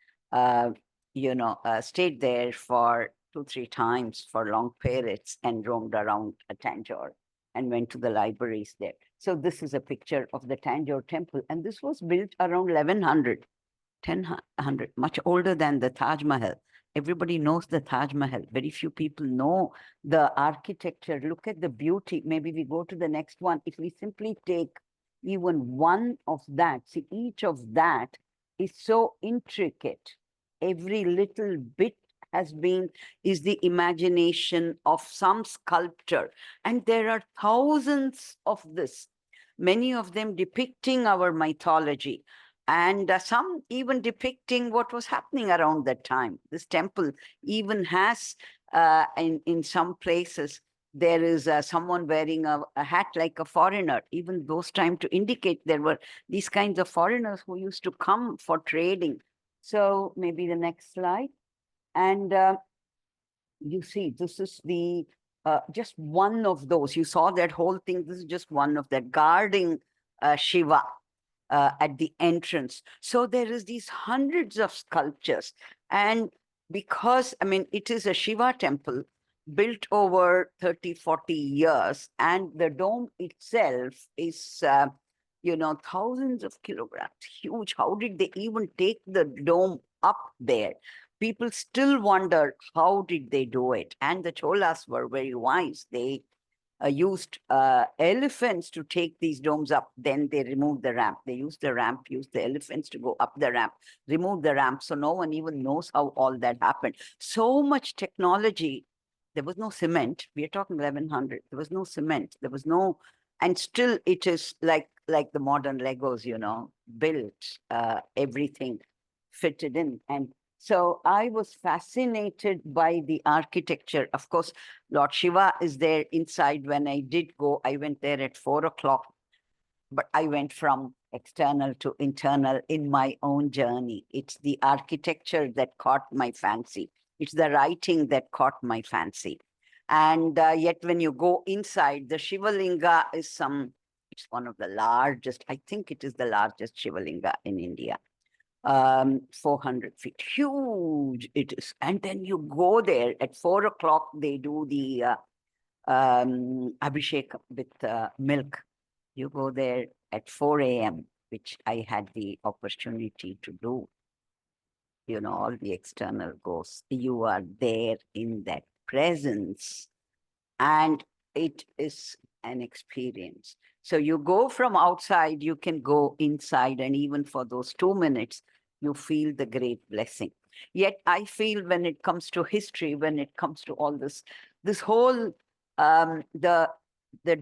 stayed there for 2-3 times for long periods and roamed around Tanjore and went to the libraries there. So this is a picture of the Tanjore temple. And this was built around 1100, 1000, much older than the Taj Mahal. Everybody knows the Taj Mahal. Very few people know the architecture. Look at the beauty. Maybe we go to the next one. If we simply take even one of that, see, each of that is so intricate. Every little bit is the imagination of some sculptor. And there are thousands of this, many of them depicting our mythology, and some even depicting what was happening around that time. This temple even has, in some places, there is someone wearing a hat like a foreigner, even those times, to indicate there were these kinds of foreigners who used to come for trading. So maybe the next slide. And you see, this is the just one of those. You saw that whole thing. This is just one of that, guarding Shiva at the entrance. So there is these hundreds of sculptures. And because, I mean, it is a Shiva temple built over 30, 40 years, and the dome itself is, thousands of kilograms, huge. How did they even take the dome up there? People still wonder, how did they do it? And the Cholas were very wise. They used elephants to take these domes up. Then they removed the ramp. They used the ramp, used the elephants to go up the ramp, remove the ramp. So no one even knows how all that happened. So much technology. There was no cement. We are talking 1100. There was no cement. There was no, and still it is like the modern Legos, built, everything fitted in. And so I was fascinated by the architecture. Of course, Lord Shiva is there inside. When I did go, I went there at 4 o'clock, but I went from external to internal in my own journey. It's the architecture that caught my fancy. It's the writing that caught my fancy. And yet when you go inside, the Shiva Linga is it's one of the largest, I think it is the largest Shiva Linga in India. 400 feet, huge it is. And then you go there at 4 o'clock, they do the abhishek with milk. You go there at 4 a.m., which I had the opportunity to do. All the external goes. You are there in that presence, and it is an experience. So you go from outside, you can go inside, and even for those 2 minutes, you feel the great blessing. Yet I feel when it comes to history, when it comes to all this whole, the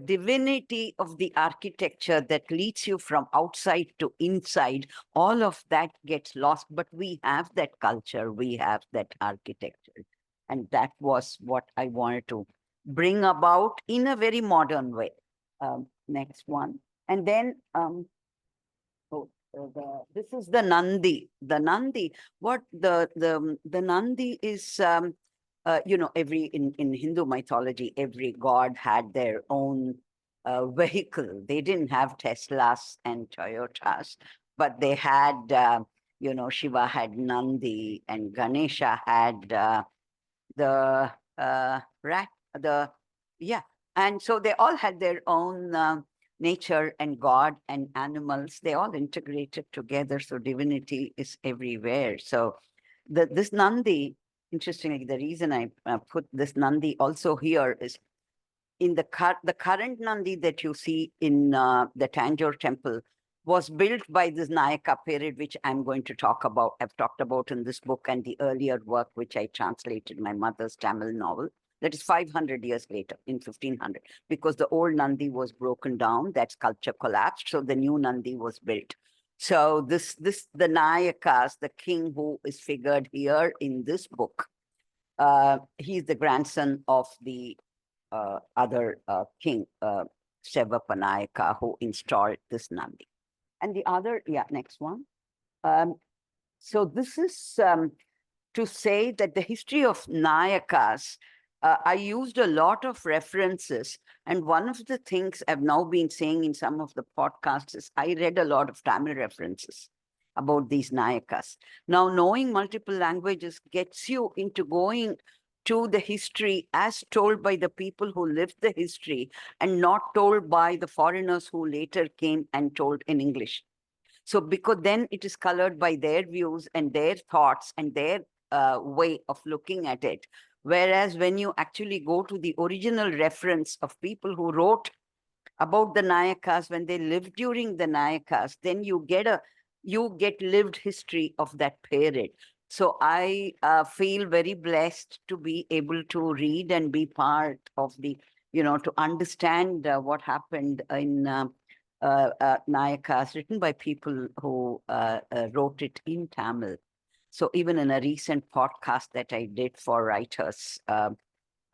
divinity of the architecture that leads you from outside to inside, all of that gets lost. But we have that culture, we have that architecture. And that was what I wanted to bring about in a very modern way. Next one. And then, this is the Nandi. The Nandi, the Nandi is, in Hindu mythology, every god had their own vehicle. They didn't have Teslas and Toyotas, but they had, Shiva had Nandi, and Ganesha had the rat, and so they all had their own nature and God and animals. They all integrated together. So divinity is everywhere. So this Nandi, interestingly, the reason I put this Nandi also here is in the current Nandi that you see in the Tanjore temple was built by this Nayaka period, which I'm going to talk about. I've talked about in this book and the earlier work, which I translated, my mother's Tamil novel. That is 500 years later, in 1500, because the old Nandi was broken down, that sculpture collapsed, so the new Nandi was built. So the Nayakas, the king who is figured here in this book, he's the grandson of the other king, Sevapanayaka, who installed this Nandi. And the other, next one. So this is to say that the history of Nayakas, I used a lot of references. And one of the things I've now been saying in some of the podcasts is I read a lot of Tamil references about these Nayakas. Now, knowing multiple languages gets you into going to the history as told by the people who lived the history and not told by the foreigners who later came and told in English. So because then it is colored by their views and their thoughts and their way of looking at it. Whereas when you actually go to the original reference of people who wrote about the Nayakas when they lived during the Nayakas, then you get lived history of that period. So I feel very blessed to be able to read and be part of the, to understand what happened in Nayakas written by people who wrote it in Tamil. So even in a recent podcast that I did for writers, for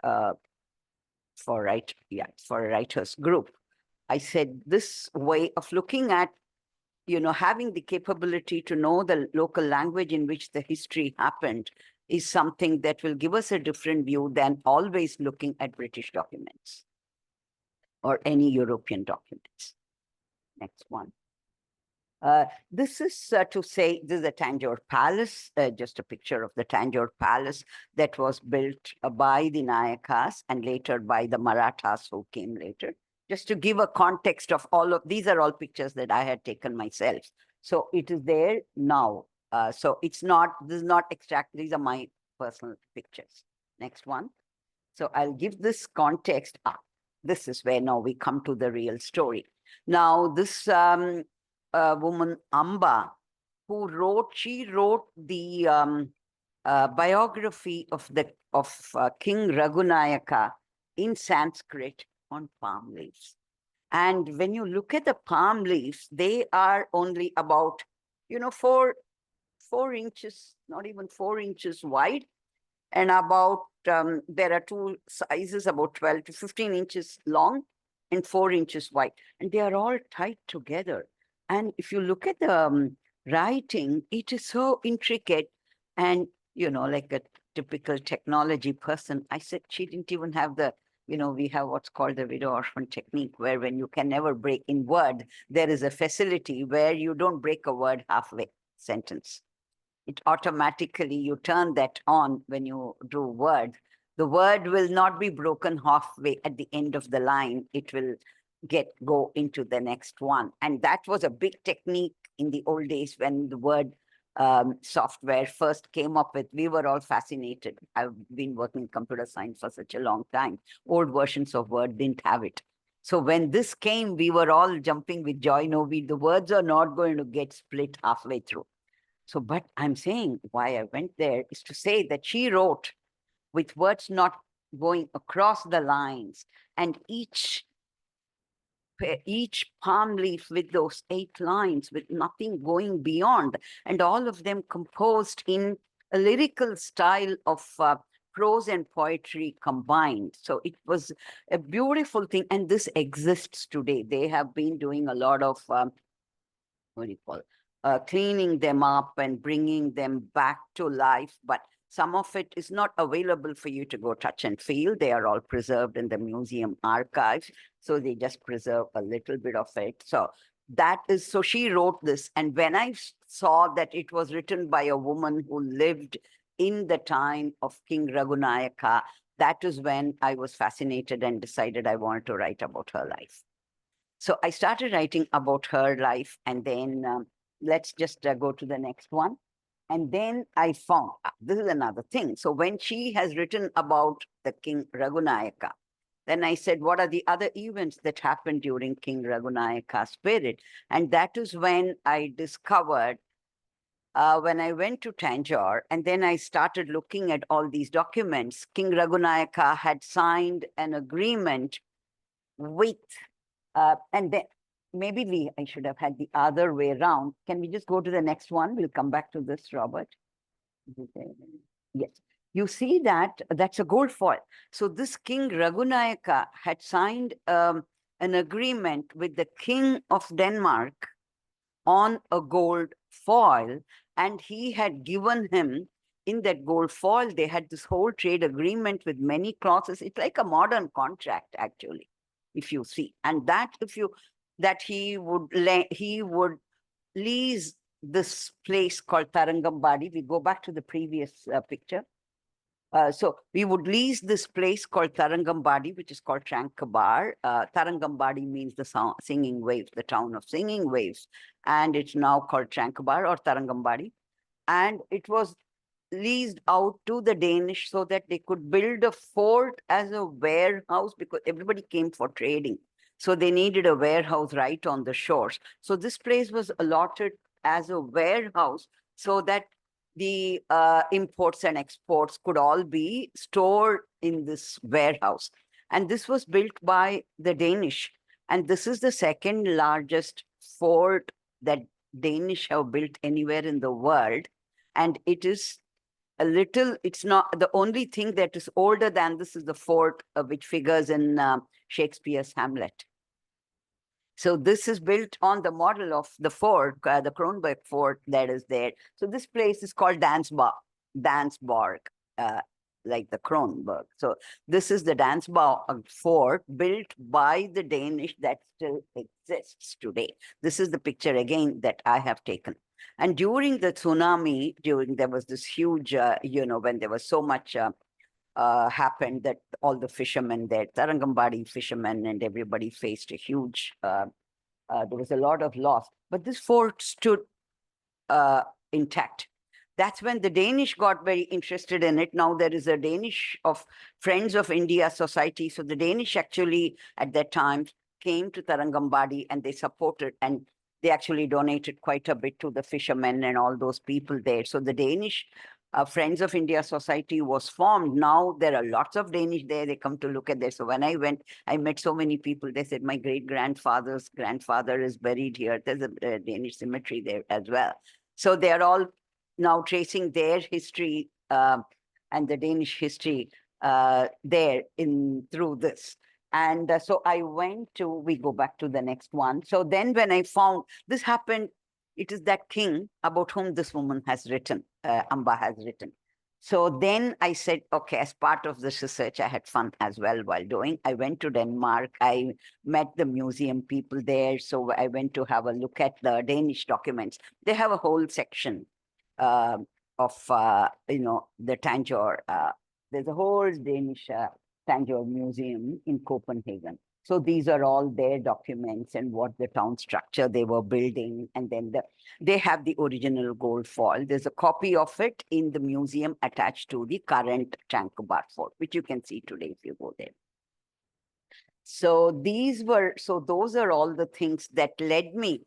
a writers group, I said this way of looking at, having the capability to know the local language in which the history happened is something that will give us a different view than always looking at British documents or any European documents. Next one. This is to say, this is a Tanjore Palace, just a picture of the Tanjore Palace that was built by the Nayakas and later by the Marathas who came later. Just to give a context of all of, these are all pictures that I had taken myself. So it is there now. So it's not, this is not extract, these are my personal pictures. Next one. So I'll give this context. This is where now we come to the real story. Now this woman, Amba, she wrote the biography of King Raghunayaka in Sanskrit on palm leaves. And when you look at the palm leaves, they are only about, 4 inches, not even 4 inches wide. And about, there are 2 sizes, about 12 to 15 inches long and 4 inches wide. And they are all tied together. And if you look at the writing, it is so intricate. And, like a typical technology person, I said she didn't even have the, we have what's called the widow orphan technique, where when you can never break in word, there is a facility where you don't break a word halfway sentence. It automatically, you turn that on when you do word. The word will not be broken halfway at the end of the line. It will go into the next one. And that was a big technique in the old days when the word software first came up with. We were all fascinated. I've been working in computer science for such a long time. Old versions of Word didn't have it. So when this came, we were all jumping with joy. No, the words are not going to get split halfway through. So, but I'm saying why I went there is to say that she wrote with words not going across the lines, and each palm leaf with those 8 lines with nothing going beyond, and all of them composed in a lyrical style of prose and poetry combined. So it was a beautiful thing, and this exists today. They have been doing a lot of, cleaning them up and bringing them back to life, but some of it is not available for you to go touch and feel. They are all preserved in the museum archives. So they just preserve a little bit of it. So so she wrote this. And when I saw that it was written by a woman who lived in the time of King Raghunayaka, that is when I was fascinated and decided I wanted to write about her life. So I started writing about her life, and then let's just go to the next one. And then I found, this is another thing. So when she has written about the King Raghunayaka, then I said, what are the other events that happened during King Raghunayaka's period? And that is when I discovered when I went to Tanjore, and then I started looking at all these documents, King Raghunayaka had signed an agreement with, and then maybe I should have had the other way around. Can we just go to the next one? We'll come back to this, Robert. Yes. You see that that's a gold foil. So this King Raghunayaka had signed an agreement with the King of Denmark on a gold foil, and he had given him in that gold foil, they had this whole trade agreement with many clauses. It's like a modern contract, actually, if you see. And that he would lease this place called Tarangambadi. We go back to the previous picture. So we would lease this place called Tarangambadi, which is called Trankabar. Tarangambadi means the singing waves, the town of singing waves. And it's now called Trankabar or Tarangambadi. And it was leased out to the Danish so that they could build a fort as a warehouse, because everybody came for trading. So they needed a warehouse right on the shores. So this place was allotted as a warehouse so that the imports and exports could all be stored in this warehouse. And this was built by the Danish. And this is the second largest fort that Danish have built anywhere in the world. And it is it's not the only thing that is older than this is the fort which figures in Shakespeare's Hamlet. So this is built on the model of the fort, the Kronborg fort that is there. So this place is called Dansborg, like the Kronborg. So this is the Dansborg fort built by the Danish that still exists today. This is the picture again that I have taken. And during the tsunami, there was this huge, when there was so much happened that all the fishermen there, Tarangambadi fishermen and everybody faced a huge, there was a lot of loss. But this fort stood intact. That's when the Danish got very interested in it. Now there is a Danish of Friends of India Society. So the Danish actually at that time came to Tarangambadi and they supported, and they actually donated quite a bit to the fishermen and all those people there. So the Danish Friends of India Society was formed. Now there are lots of Danish there. They come to look at this. So when I went, I met so many people. They said, my great-grandfather's grandfather is buried here. There's a Danish cemetery there as well. So they're all now tracing their history and the Danish history there through this. And so I went to, we go back to the next one. So then when I found this happened, it is that king about whom this woman has written, Amba has written. So then I said, okay, as part of this research, I had fun as well while doing. I went to Denmark. I met the museum people there. So I went to have a look at the Danish documents. They have a whole section of, the Tanjore. There's a whole Danish Tanjore Museum in Copenhagen. So these are all their documents and what the town structure they were building. And then they have the original gold foil. There's a copy of it in the museum attached to the current Trankabar fort, which you can see today if you go there. So those are all the things that led me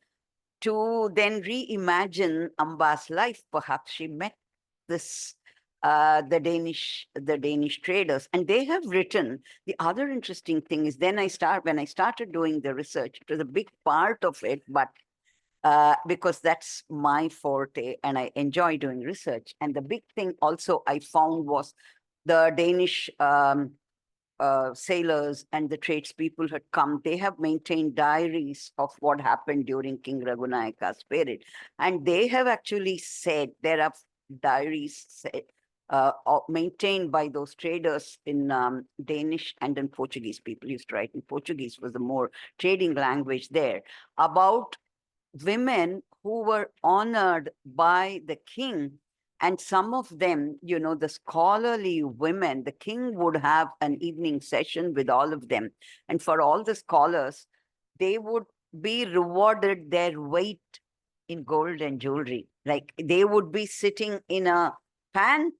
to then reimagine Amba's life. Perhaps she met this the Danish traders, and they have written. The other interesting thing is when I started doing the research, it was a big part of it, but because that's my forte and I enjoy doing research. And the big thing also I found was the Danish sailors and the tradespeople had come. They have maintained diaries of what happened during King Raghunayaka's period. And they have actually said, there are diaries maintained by those traders in Danish and in Portuguese. People used to write in Portuguese, was the more trading language there, about women who were honored by the king. And some of them, the scholarly women, the king would have an evening session with all of them. And for all the scholars, they would be rewarded their weight in gold and jewelry. Like they would be sitting in a pan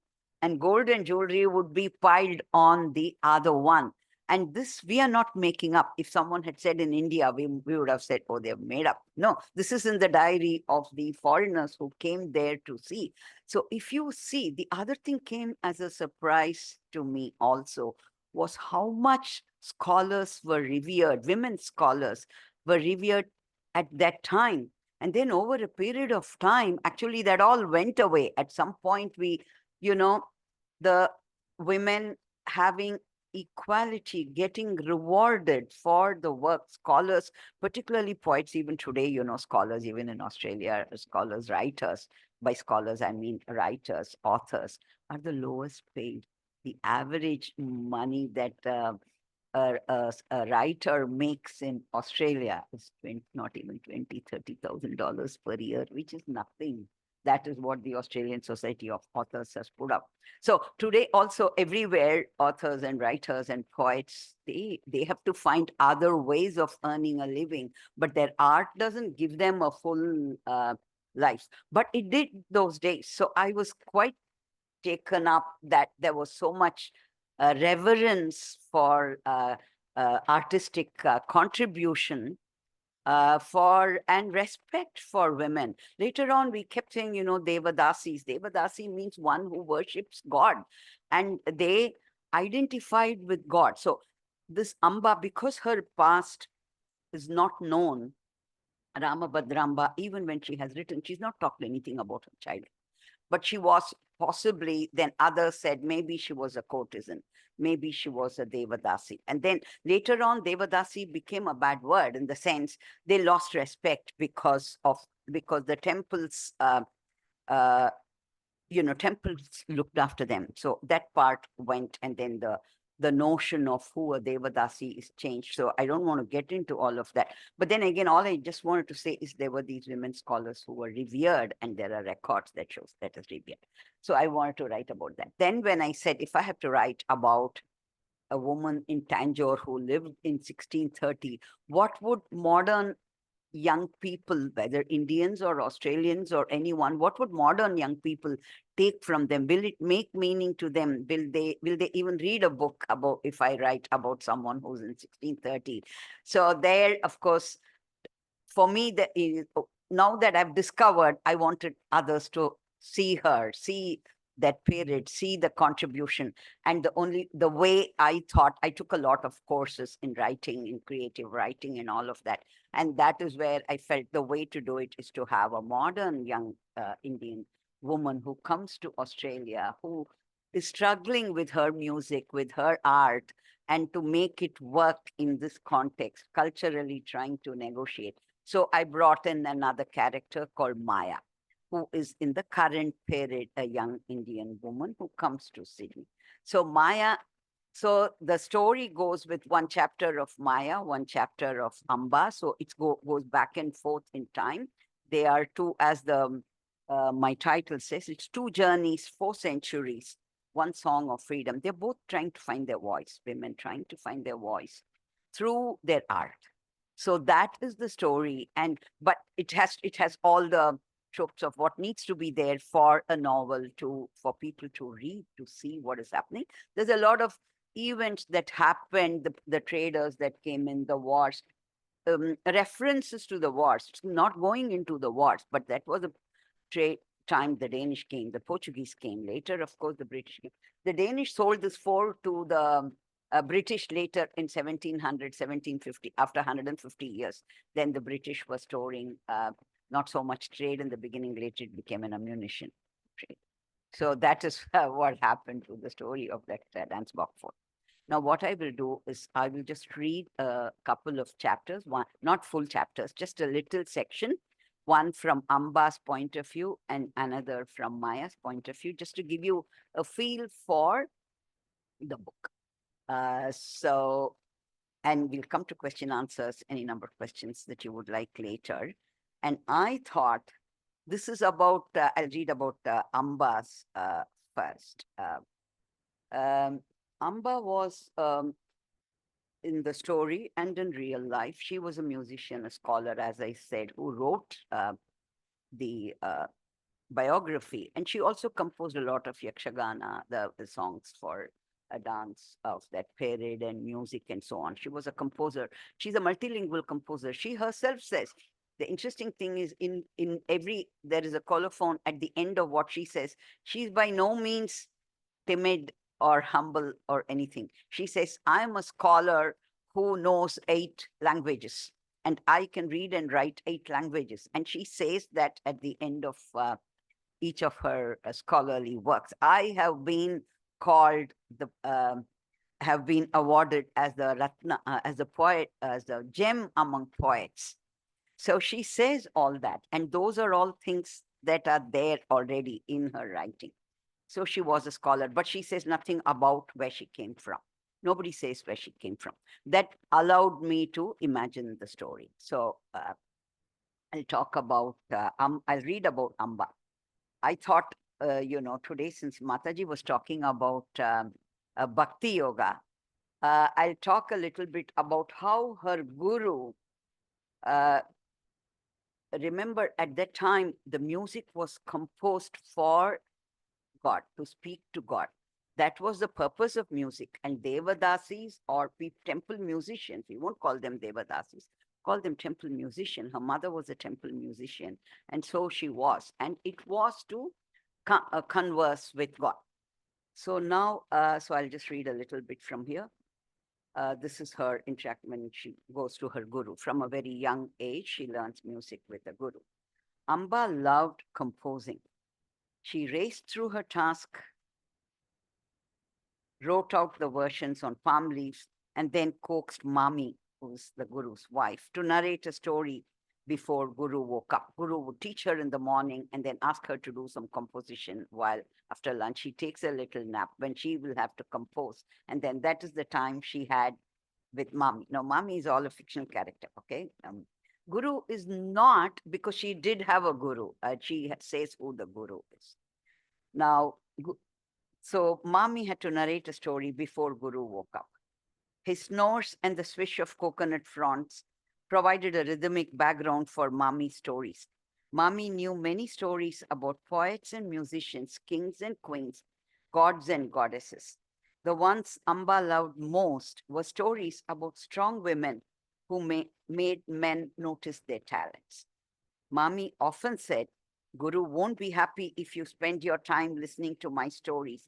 and gold and jewelry would be piled on the other one. And this we are not making up. If someone had said in India, we would have said, oh, they've made up. No, this is in the diary of the foreigners who came there to see. So if you see, the other thing came as a surprise to me also was how much scholars were revered, women scholars were revered at that time. And then over a period of time, actually that all went away. At some point, the women having equality, getting rewarded for the work, scholars, particularly poets, even today, scholars, even in Australia, scholars, writers, by scholars, I mean writers, authors, are the lowest paid. The average money that a writer makes in Australia is not even $20,000-$30,000 per year, which is nothing. That is what the Australian Society of Authors has put up. So today also everywhere, authors and writers and poets, they have to find other ways of earning a living, but their art doesn't give them a full life. But it did those days. So I was quite taken up that there was so much reverence for artistic contribution and respect for women. Later on, we kept saying, Devadasis. Devadasi means one who worships God, and they identified with God. So this Amba, because her past is not known, Ramabhadramba, even when she has written, she's not talked anything about her child. But she was possibly, then others said, maybe she was a courtesan. Maybe she was a Devadasi. And then later on, Devadasi became a bad word in the sense they lost respect because the temples, temples looked after them. So that part went, and then the notion of who a Devadasi is changed. So I don't want to get into all of that. But then again, all I just wanted to say is there were these women scholars who were revered, and there are records that shows that is revered. So I wanted to write about that. Then when I said, if I have to write about a woman in Tanjore who lived in 1630, what would modern young people, whether Indians or Australians or anyone, what would modern young people take from them? Will it make meaning to them? Will they even read a book about, if I write about someone who's in 1630? So there, of course, for me, now that I've discovered, I wanted others to see her, see that period, see the contribution. And the way I thought, I took a lot of courses in writing, in creative writing and all of that. And that is where I felt the way to do it is to have a modern young Indian woman who comes to Australia, who is struggling with her music, with her art, and to make it work in this context, culturally trying to negotiate. So I brought in another character called Maya, who is in the current period, a young Indian woman who comes to Sydney. So Maya, so the story goes with one chapter of Maya, one chapter of Amba. So it goes back and forth in time. They are two, as my title says, it's two journeys, 4 centuries, one song of freedom. They're both trying to find their voice, women trying to find their voice through their art. So that is the story. But it has all the tropes of what needs to be there for a novel for people to read, to see what is happening. There's a lot of events that happened, the traders that came in, the wars, references to the wars, not going into the wars, but that was a trade time the Danish came, the Portuguese came later, of course, the British came. The Danish sold this fort to the British later in 1700, 1750, after 150 years. Then the British were storing not so much trade in the beginning, later it became an ammunition trade. So that is what happened to the story of that Dansbach fort. Now, what I will do is I will just read a couple of chapters, one, not full chapters, just a little section, one from Amba's point of view and another from Maya's point of view, just to give you a feel for the book. And we'll come to question answers, any number of questions that you would like later. And I thought this is about, I'll read about Amba's first. Amba was in the story and in real life, she was a musician, a scholar, as I said, who wrote the biography. And she also composed a lot of Yakshagana, the songs for a dance of that period and music and so on. She was a composer. She's a multilingual composer. She herself says, the interesting thing is there is a colophon at the end of what she says. She's by no means timid or humble or anything. She says, I'm a scholar who knows 8 languages and I can read and write 8 languages. And she says that at the end of each of her scholarly works. I have been called have been awarded as the Ratna, as a poet, as a gem among poets. So she says all that. And those are all things that are there already in her writing. So she was a scholar, but she says nothing about where she came from. Nobody says where she came from. That allowed me to imagine the story. So I'll talk about, I'll read about Amba. I thought, today, since Mataji was talking about Bhakti Yoga, I'll talk a little bit about how her guru, remember at that time, the music was composed for God, to speak to God. That was the purpose of music. And Devadasis or temple musicians, we won't call them Devadasis, call them temple musician. Her mother was a temple musician, and so she was. And it was to converse with God. So now, so I'll just read a little bit from here. This is her interaction when she goes to her guru. From a very young age, she learns music with a guru. Amba loved composing. She raced through her task, wrote out the versions on palm leaves, and then coaxed Mami, who's the guru's wife, to narrate a story before Guru woke up. Guru would teach her in the morning and then ask her to do some composition while after lunch. She takes a little nap when she will have to compose. And then that is the time she had with Mami. Now, Mami is all a fictional character, okay? Guru is not, because she did have a guru. She says who the guru is. Now, so Mami had to narrate a story before Guru woke up. His snores and the swish of coconut fronds provided a rhythmic background for Mami's stories. Mami knew many stories about poets and musicians, kings and queens, gods and goddesses. The ones Amba loved most were stories about strong women who made men notice their talents. Mami often said, Guru won't be happy if you spend your time listening to my stories.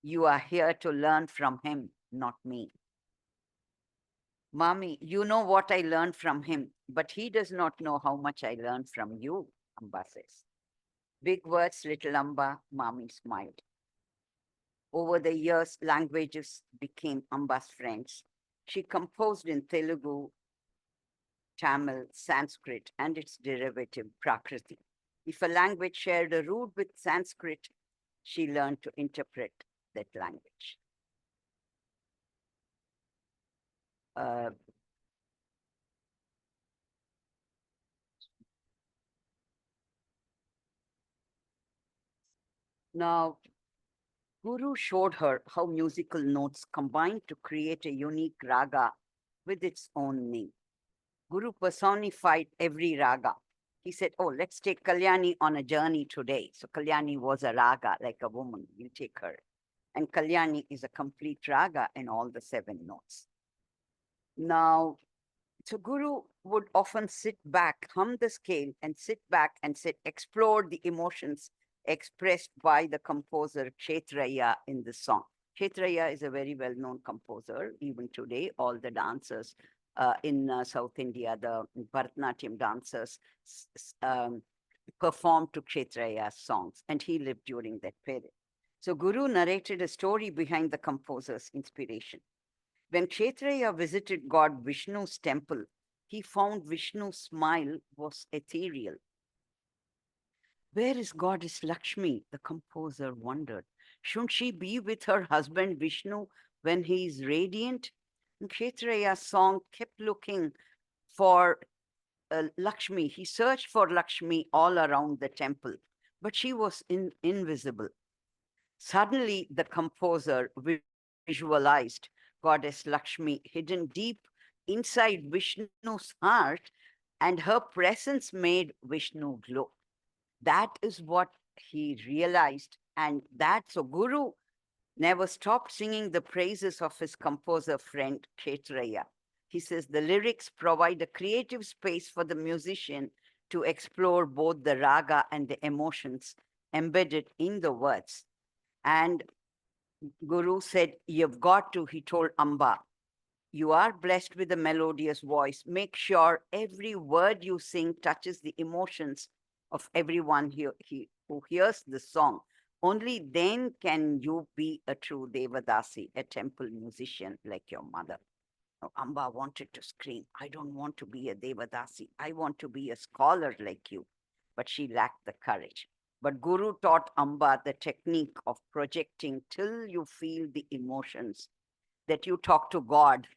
You are here to learn from him, not me. Mami, you know what I learned from him, but he does not know how much I learned from you, Amba says. Big words, little Amba, Mami smiled. Over the years, languages became Amba's friends. She composed in Telugu, Tamil, Sanskrit, and its derivative, Prakriti. If a language shared a root with Sanskrit, she learned to interpret that language. Now, Guru showed her how musical notes combine to create a unique raga with its own name. Guru personified every raga. He said, oh, let's take Kalyani on a journey today. So Kalyani was a raga, like a woman, you take her. And Kalyani is a complete raga in all the 7 notes. Now, so Guru would often sit back, hum the scale, and sit back and explore the emotions expressed by the composer Kshetraya in the song. Kshetraya is a very well-known composer, even today. All the dancers in South India, the Bharatanatyam dancers performed to Kshetraya's songs, and he lived during that period. So Guru narrated a story behind the composer's inspiration. When Kshetraya visited God Vishnu's temple, he found Vishnu's smile was ethereal. Where is goddess Lakshmi? The composer wondered. Shouldn't she be with her husband Vishnu when he is radiant? And Kshetraya's song kept looking for Lakshmi. He searched for Lakshmi all around the temple, but she was invisible. Suddenly, the composer visualized goddess Lakshmi hidden deep inside Vishnu's heart, and her presence made Vishnu glow. That is what he realized. And that, so Guru never stopped singing the praises of his composer friend Kshetraya. He says the lyrics provide a creative space for the musician to explore both the raga and the emotions embedded in the words. And Guru said, you've got to, he told Amba, you are blessed with a melodious voice. Make sure every word you sing touches the emotions of everyone who hears the song. Only then can you be a true Devadasi, a temple musician like your mother. Now, Amba wanted to scream, I don't want to be a Devadasi. I want to be a scholar like you. But she lacked the courage. But Guru taught Amba the technique of projecting till you feel the emotions, that you talk to God.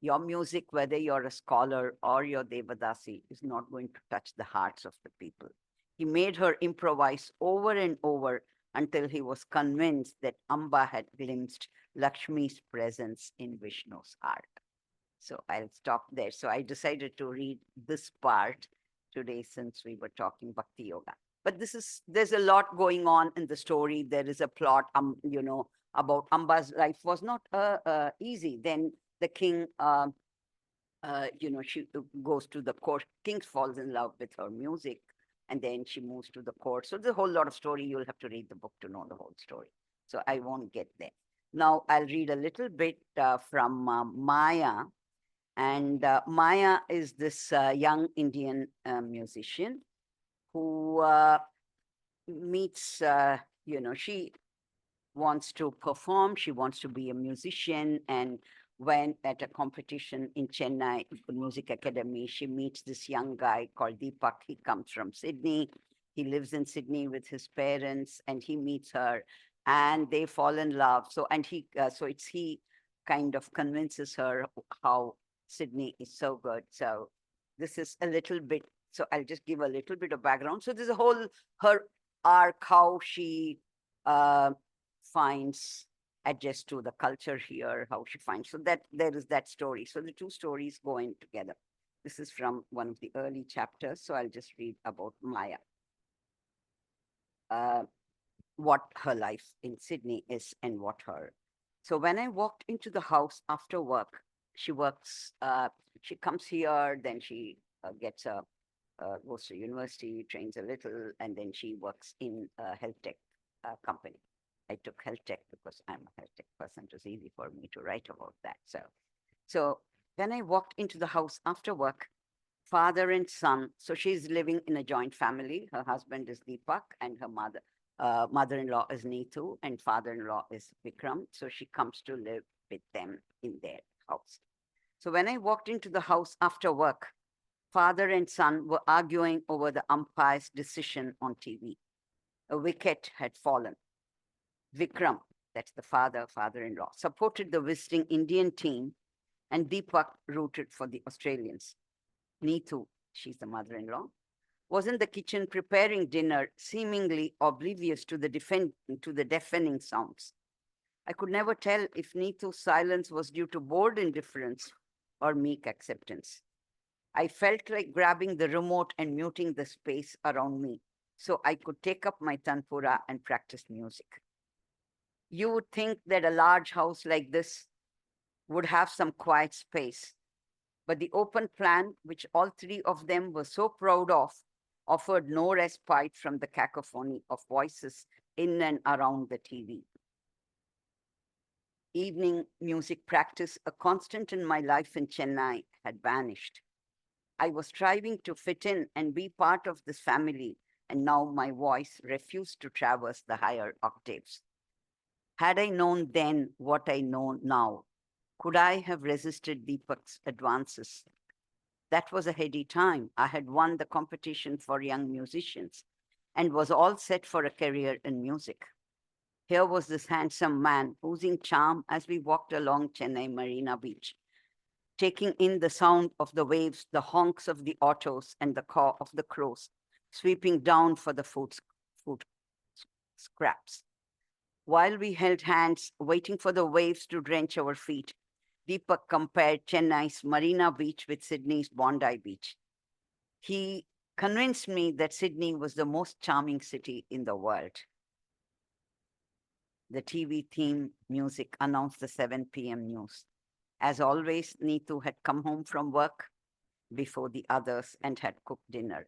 Your music, whether you're a scholar or your Devadasi, is not going to touch the hearts of the people. He made her improvise over and over until he was convinced that Amba had glimpsed Lakshmi's presence in Vishnu's heart. So I'll stop there. So I decided to read this part today since we were talking Bhakti Yoga. But there's a lot going on in the story. There is a plot, about Amba's life was not easy. Then the king, she goes to the court. King falls in love with her music, and then she moves to the court. So there's a whole lot of story. You'll have to read the book to know the whole story. So I won't get there. Now I'll read a little bit from Maya. And Maya is this young Indian musician who meets, she wants to perform, she wants to be a musician. And when at a competition in Chennai Music Academy, she meets this young guy called Deepak. He comes from Sydney. He lives in Sydney with his parents, and he meets her and they fall in love. So he kind of convinces her how Sydney is so good. So this is a little bit, so I'll just give a little bit of background. So there's a whole, her arc, how she finds, adjust to the culture here, how she finds, so that there is that story. So the two stories going together. This is from one of the early chapters. So I'll just read about Maya. What her life in Sydney is and what her. So when I walked into the house after work, she works, she comes here, then she goes to university, trains a little, and then she works in a health tech company. I took health tech because I'm a health tech person. It was easy for me to write about that. So when I walked into the house after work, father and son, so she's living in a joint family. Her husband is Deepak and her mother-in-law is Neetu and father-in-law is Vikram. So she comes to live with them in their house. So when I walked into the house after work, father and son were arguing over the umpire's decision on TV. A wicket had fallen. Vikram, that's the father-in-law, supported the visiting Indian team, and Deepak rooted for the Australians. Neetu, she's the mother-in-law, was in the kitchen preparing dinner, seemingly oblivious to the deafening sounds. I could never tell if Neetu's silence was due to bored indifference or meek acceptance. I felt like grabbing the remote and muting the space around me so I could take up my tanpura and practice music. You would think that a large house like this would have some quiet space, but the open plan, which all three of them were so proud of, offered no respite from the cacophony of voices in and around the TV. Evening music practice, a constant in my life in Chennai, had vanished. I was striving to fit in and be part of this family, and now my voice refused to traverse the higher octaves. Had I known then what I know now, could I have resisted Deepak's advances? That was a heady time. I had won the competition for young musicians and was all set for a career in music. Here was this handsome man, oozing charm as we walked along Chennai Marina Beach, taking in the sound of the waves, the honks of the autos, and the caw of the crows, sweeping down for the food scraps. While we held hands, waiting for the waves to drench our feet, Deepak compared Chennai's Marina Beach with Sydney's Bondi Beach. He convinced me that Sydney was the most charming city in the world. The TV theme music announced the 7 p.m. news. As always, Neetu had come home from work before the others and had cooked dinner.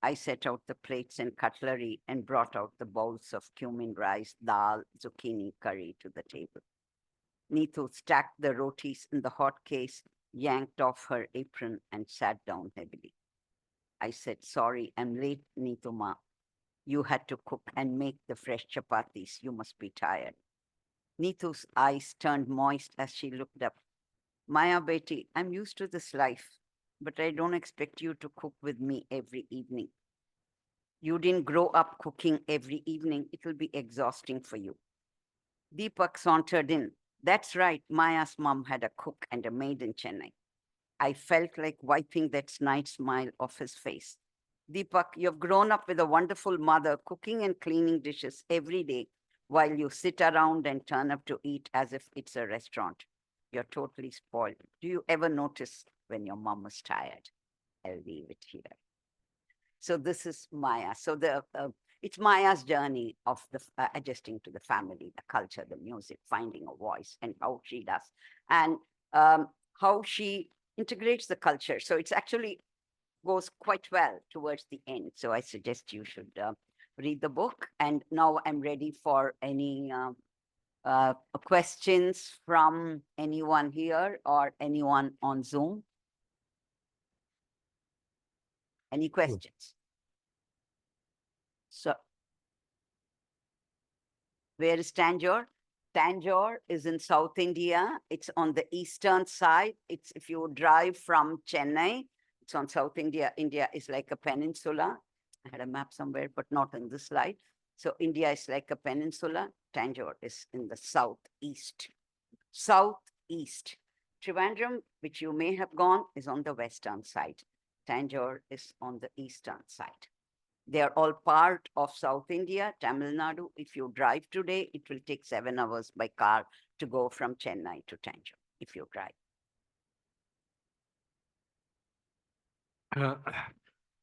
I set out the plates and cutlery and brought out the bowls of cumin rice, dal, zucchini curry to the table. Neetu stacked the rotis in the hot case, yanked off her apron, and sat down heavily. I said, sorry, I'm late, Neetu ma. You had to cook and make the fresh chapatis. You must be tired. Neetu's eyes turned moist as she looked up. Maya Beti, I'm used to this life, but I don't expect you to cook with me every evening. You didn't grow up cooking every evening. It will be exhausting for you. Deepak sauntered in. That's right, Maya's mom had a cook and a maid in Chennai. I felt like wiping that snide smile off his face. Deepak, you've grown up with a wonderful mother cooking and cleaning dishes every day while you sit around and turn up to eat as if it's a restaurant. You're totally spoiled. Do you ever notice when your mom is tired? I'll leave it here. So this is Maya. So it's Maya's journey of the adjusting to the family, the culture, the music, finding a voice, and how she does, and how she integrates the culture. So it's actually goes quite well towards the end. So I suggest you should read the book. And now I'm ready for any questions from anyone here or anyone on Zoom. Any questions? So, where is Tanjore? Tanjore is in South India. It's on the eastern side. It's if you drive from Chennai, it's on South India. India is like a peninsula. I had a map somewhere, but not in this slide. So India is like a peninsula. Tanjore is in the southeast. Southeast. Trivandrum, which you may have gone, is on the western side. Tanjore is on the eastern side. They are all part of South India, Tamil Nadu. If you drive today, it will take 7 hours by car to go from Chennai to Tanjore, if you drive.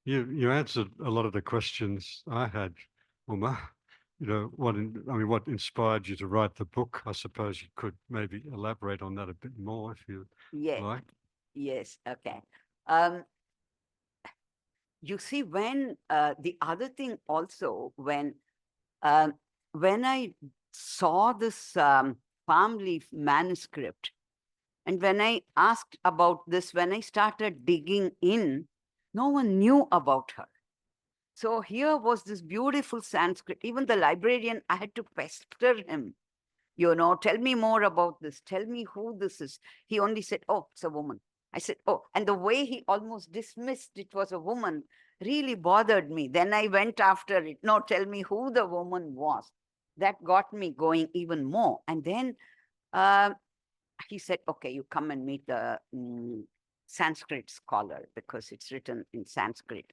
You answered a lot of the questions I had, Uma. You know, what inspired you to write the book? I suppose you could maybe elaborate on that a bit more if you like. Yes, okay. You see, when the other thing also, when I saw this palm leaf manuscript, and when I asked about this, when I started digging in, no one knew about her. So here was this beautiful Sanskrit. Even the librarian, I had to pester him. You know, tell me more about this. Tell me who this is. He only said, oh, it's a woman. I said, oh, and the way he almost dismissed it was a woman really bothered me. Then I went after it. No, tell me who the woman was. That got me going even more. And then he said, okay, you come and meet the Sanskrit scholar because it's written in Sanskrit.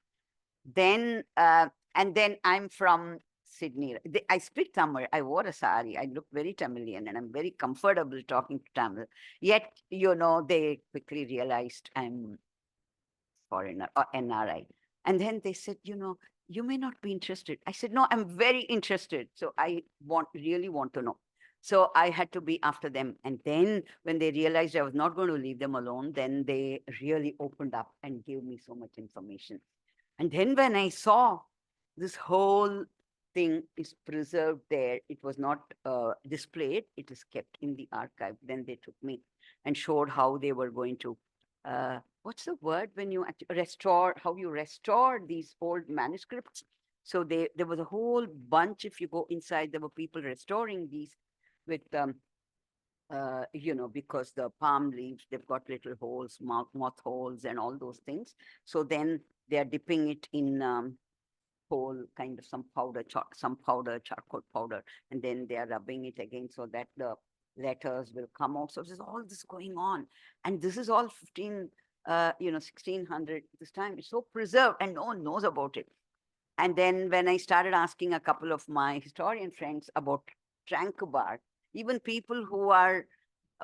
Then, and then I'm from Sydney. I speak Tamil. I wore a sari. I look very Tamilian and I'm very comfortable talking to Tamil. Yet, you know, they quickly realized I'm foreigner or NRI. And then they said, you know, you may not be interested. I said, no, I'm very interested. So I really want to know. So I had to be after them. And then when they realized I was not going to leave them alone, then they really opened up and gave me so much information. And then when I saw this whole thing is preserved there, it was not displayed, it is kept in the archive. Then they took me and showed how they were going to, what's the word when you restore, how you restore these old manuscripts. So there was a whole bunch, if you go inside, there were people restoring these with, you know, because the palm leaves, they've got little holes, moth holes and all those things. So then they are dipping it in whole kind of some powder, charcoal powder, and then they are rubbing it again so that the letters will come out. So there's all this going on. And this is all 1600 this time. It's so preserved and no one knows about it. And then when I started asking a couple of my historian friends about Tranquebar, even people who are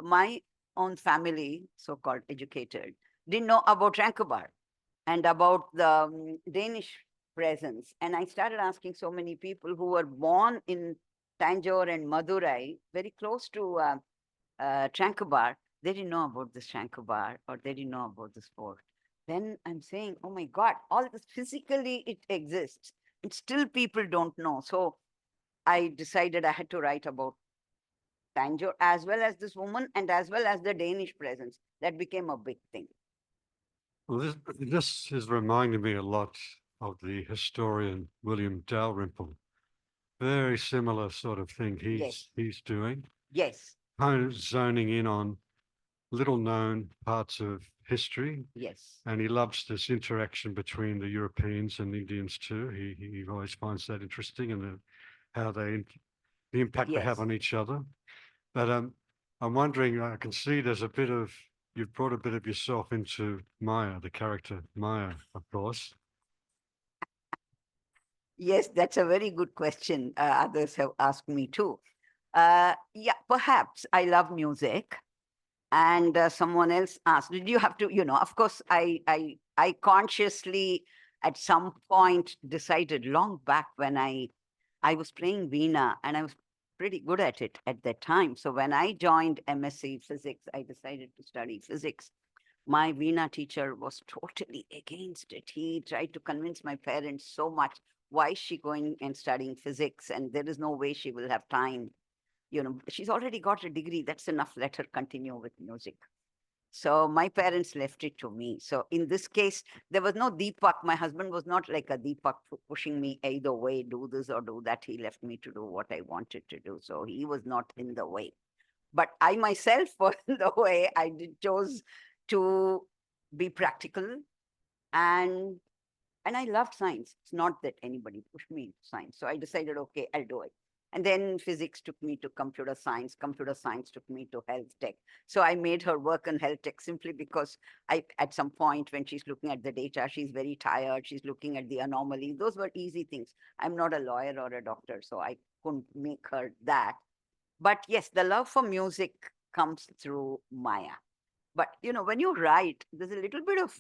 my own family, so-called educated, didn't know about Tranquebar and about the Danish presence. And I started asking so many people who were born in Tanjore and Madurai, very close to Tranquebar, they didn't know about this Tranquebar or they didn't know about this fort. Then I'm saying, oh my God, all this physically it exists. And still people don't know. So I decided I had to write about Tanjore as well as this woman and as well as the Danish presence. That became a big thing. Well, this is reminding me a lot of the historian William Dalrymple. Very similar sort of thing Yes. he's doing, Yes. kind of zoning in on little known parts of history. Yes. And he loves this interaction between the Europeans and Indians too. He always finds that interesting, and how the impact they have Yes. on each other. But I'm wondering, I can see there's a bit of, you've brought a bit of yourself into Maya, the character Maya, of course. Yes, that's a very good question. Others have asked me too. Yeah, perhaps I love music. And someone else asked, did you have to, of course, I consciously at some point decided long back when I was playing Veena and I was pretty good at it at that time. So when I joined MSc Physics, I decided to study physics. My Veena teacher was totally against it. He tried to convince my parents so much. Why is she going and studying physics? And there is no way she will have time. She's already got a degree. That's enough. Let her continue with music. So my parents left it to me. So in this case, there was no Deepak. My husband was not like a Deepak pushing me either way, do this or do that. He left me to do what I wanted to do. So he was not in the way. But I myself was in the way. I chose to be practical, and I loved science. It's not that anybody pushed me into science. So I decided, okay, I'll do it. And then physics took me to computer science took me to health tech. So I made her work in health tech simply because at some point when she's looking at the data, she's very tired. She's looking at the anomaly. Those were easy things. I'm not a lawyer or a doctor, so I couldn't make her that. But yes, the love for music comes through Maya. But when you write, there's a little bit of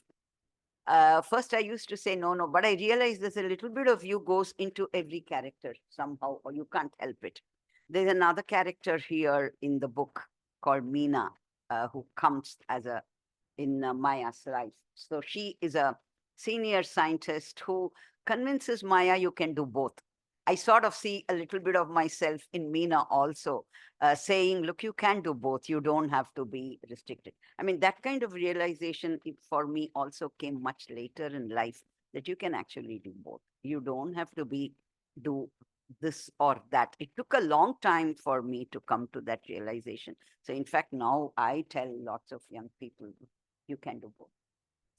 first I used to say no, but I realized there's a little bit of you goes into every character somehow, or you can't help it. There's another character here in the book called Meena, who comes in Maya's life. So she is a senior scientist who convinces Maya you can do both. I sort of see a little bit of myself in Meena also, saying, look, you can do both. You don't have to be restricted. I mean, that kind of realization for me also came much later in life, that you can actually do both. You don't have to do this or that. It took a long time for me to come to that realization. So in fact, now I tell lots of young people, you can do both.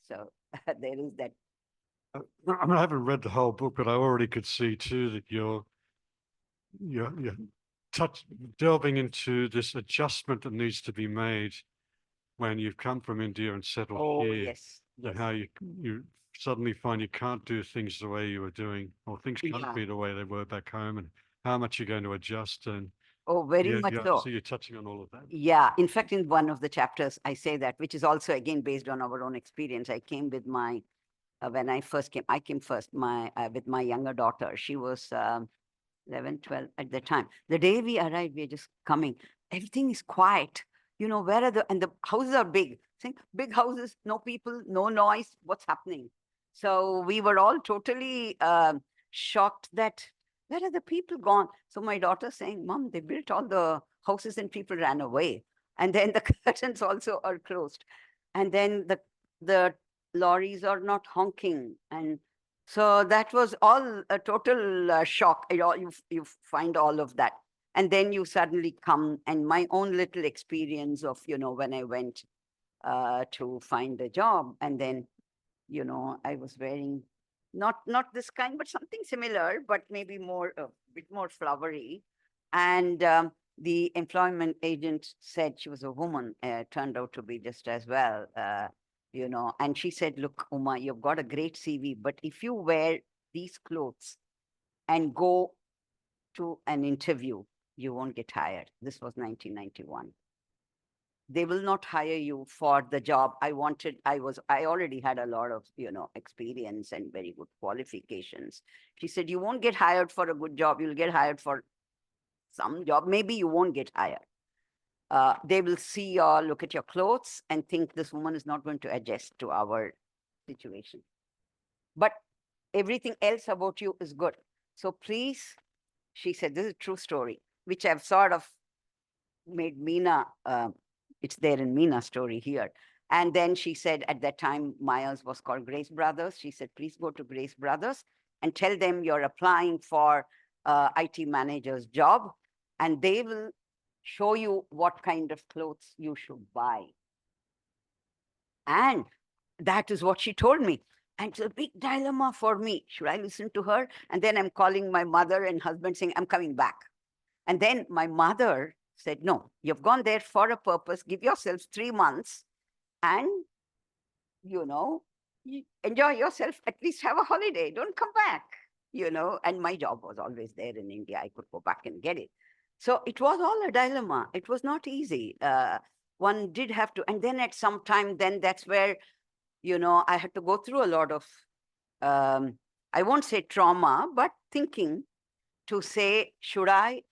So there is that. I mean, I haven't read the whole book, but I already could see too that you're delving into this adjustment that needs to be made when you've come from India and settled here. Yes. And how you suddenly find you can't do things the way you were doing, or things can't be the way they were back home, and how much you're going to adjust. And very much so. So you're touching on all of that. Yeah. In fact, in one of the chapters, I say that, which is also again based on our own experience. I came with my when I first came, I came first with my younger daughter. She was 11, 12 at the time. The day we arrived, we are just coming. Everything is quiet. Where are and the houses are big. Think big houses, no people, no noise. What's happening? So we were all totally shocked that where are the people gone? So my daughter saying, Mom, they built all the houses and people ran away. And then the curtains also are closed. And then the lorries are not honking. And so that was all a total shock. You find all of that. And then you suddenly come, and my own little experience of, when I went to find a job, and then, I was wearing not this kind, but something similar, but maybe a bit more flowery. And the employment agent said she was a woman, turned out to be just as well. And she said, look, Uma, you've got a great CV, but if you wear these clothes and go to an interview, you won't get hired. This was 1991. They will not hire you for the job. I already had a lot of, experience and very good qualifications. She said, you won't get hired for a good job. You'll get hired for some job. Maybe you won't get hired. They will see or look at your clothes and think this woman is not going to adjust to our situation. But everything else about you is good. So please, she said, this is a true story, which I've sort of made Meena, it's there in Meena's story here. And then she said at that time, Myers was called Grace Brothers. She said, please go to Grace Brothers and tell them you're applying for IT manager's job, and they will show you what kind of clothes you should buy. And that is what she told me. And it's a big dilemma for me. Should I listen to her? And then I'm calling my mother and husband saying, I'm coming back. And then my mother said, no, you've gone there for a purpose. Give yourself 3 months and, enjoy yourself. At least have a holiday. Don't come back, And my job was always there in India. I could go back and get it. So it was all a dilemma. It was not easy. One did have to. And then at some time, then that's where, I had to go through a lot of, I won't say trauma, but thinking to say, should I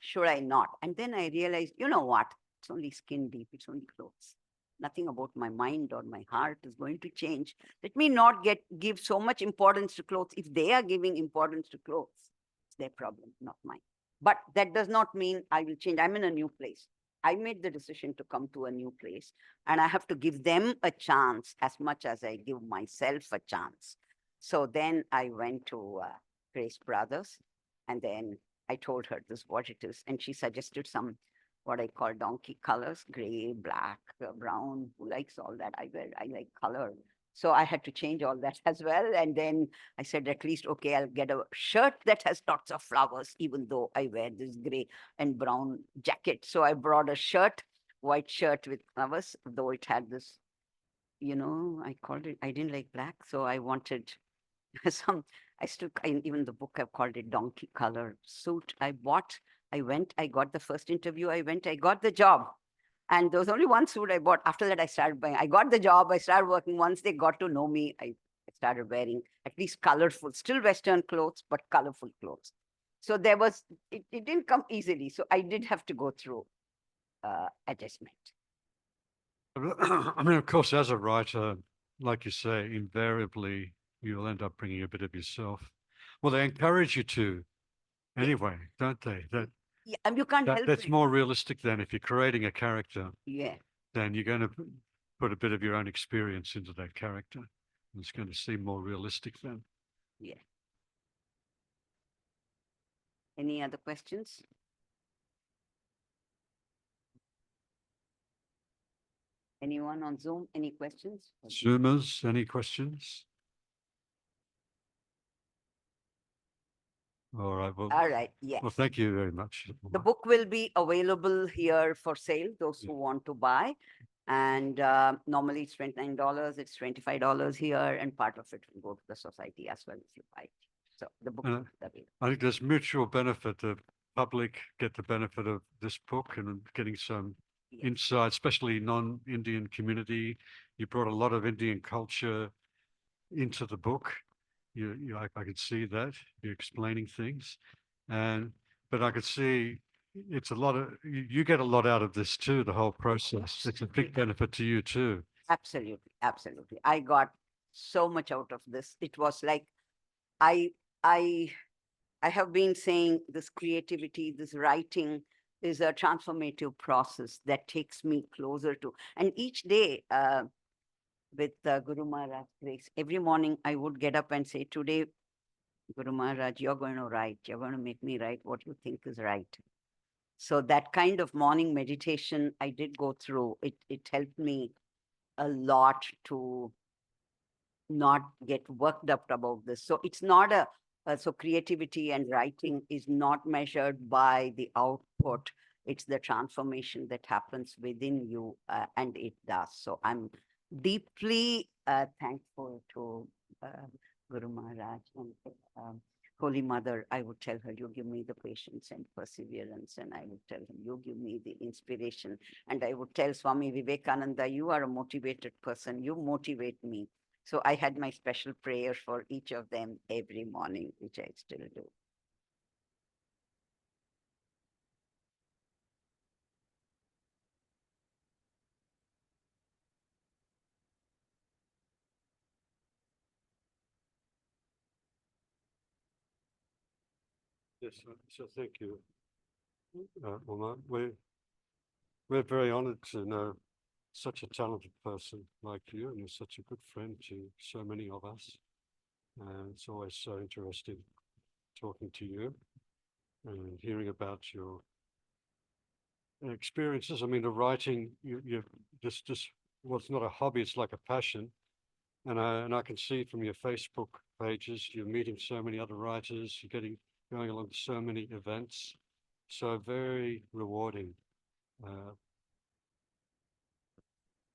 not? And then I realized, you know what? It's only skin deep. It's only clothes. Nothing about my mind or my heart is going to change. Let me not give so much importance to clothes. If they are giving importance to clothes, it's their problem, not mine. But that does not mean I will change. I'm in a new place. I made the decision to come to a new place, and I have to give them a chance as much as I give myself a chance. So then I went to Grace Brothers, and then I told her this is what it is. And she suggested some, what I call donkey colors, gray, black, brown. Who likes all that? I like color. So I had to change all that as well. And then I said, at least, okay, I'll get a shirt that has lots of flowers, even though I wear this gray and brown jacket. So I brought a shirt, white shirt with flowers, though it had this, I called it, I didn't like black. So I wanted even the book, I've called it donkey color suit. I went, I got the first interview, I got the job. And there was only one suit I bought. After that, I started buying. I got the job, I started working. Once they got to know me, I started wearing at least colorful, still Western clothes, but colorful clothes. So it didn't come easily. So I did have to go through adjustment. I mean, of course, as a writer, like you say, invariably, you'll end up bringing a bit of yourself. Well, they encourage you to anyway, don't they? Yeah, and you can't help That's it. more realistic than if you're creating a character. Yeah. Then you're going to put a bit of your own experience into that character. And it's going to seem more realistic then. Yeah. Any other questions? Anyone on Zoom? Any questions? Zoomers, any questions? All right. Well, all right. Yes. Well, thank you very much. The book will be available here for sale, those who want to buy. And normally it's $29, it's $25 here, and part of it will go to the society as well if you buy it. So the book is available. I think there's mutual benefit. The public get the benefit of this book and getting some insight, especially non-Indian community. You brought a lot of Indian culture into the book. I could see that you're explaining things, but I could see it's a lot of you get a lot out of this too. The whole process, it's a big benefit to you too. Absolutely, absolutely. I got so much out of this. It was like I have been saying this creativity, this writing is a transformative process that takes me closer to. And each day, with Guru Maharaj grace, every morning I would get up and say, today, Guru Maharaj, you're going to write. You're going to make me write what you think is right. So that kind of morning meditation I did go through. It helped me a lot to not get worked up about this. So it's not so creativity and writing is not measured by the output. It's the transformation that happens within you, and it does. So I'm deeply thankful to Guru Maharaj and Holy Mother. I would tell her, you give me the patience and perseverance, and I would tell him, you give me the inspiration. And I would tell Swami Vivekananda, you are a motivated person. You motivate me. So I had my special prayer for each of them every morning, which I still do. Yes, so thank you, Uma. We're very honored to know such a talented person like you, and you're such a good friend to so many of us. And it's always so interesting talking to you and hearing about your experiences. I mean, the writing, you just well, it's not a hobby; it's like a passion. And I can see from your Facebook pages, you're meeting so many other writers, you're going along to so many events. So very rewarding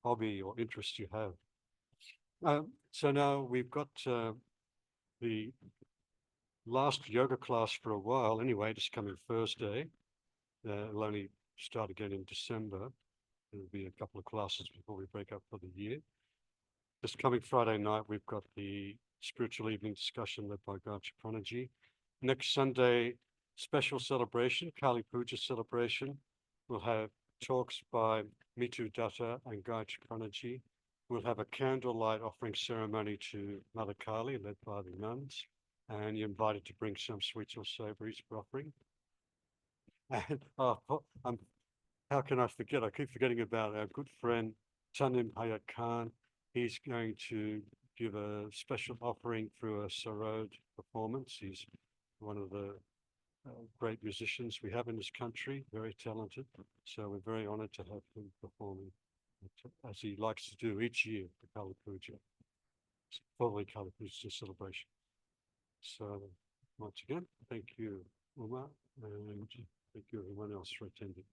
hobby or interest you have. So now we've got the last yoga class for a while anyway, this coming Thursday. It'll only start again in December. There'll be a couple of classes before we break up for the year. This coming Friday night, we've got the spiritual evening discussion led by Gita. Next Sunday, special celebration, Kali Puja celebration. We'll have talks by Mitu Datta and Gita. We'll have a candlelight offering ceremony to Mother Kali led by the nuns. And you're invited to bring some sweets or savories for offering. And how can I forget? I keep forgetting about our good friend Tanim Hayat Khan. He's going to give a special offering through a sarod performance. He's one of the great musicians we have in this country, very talented. So we're very honored to have him performing as he likes to do each year, the Kali Puja, following Kali Puja celebration. So once again, thank you, Uma, and thank you everyone else for attending.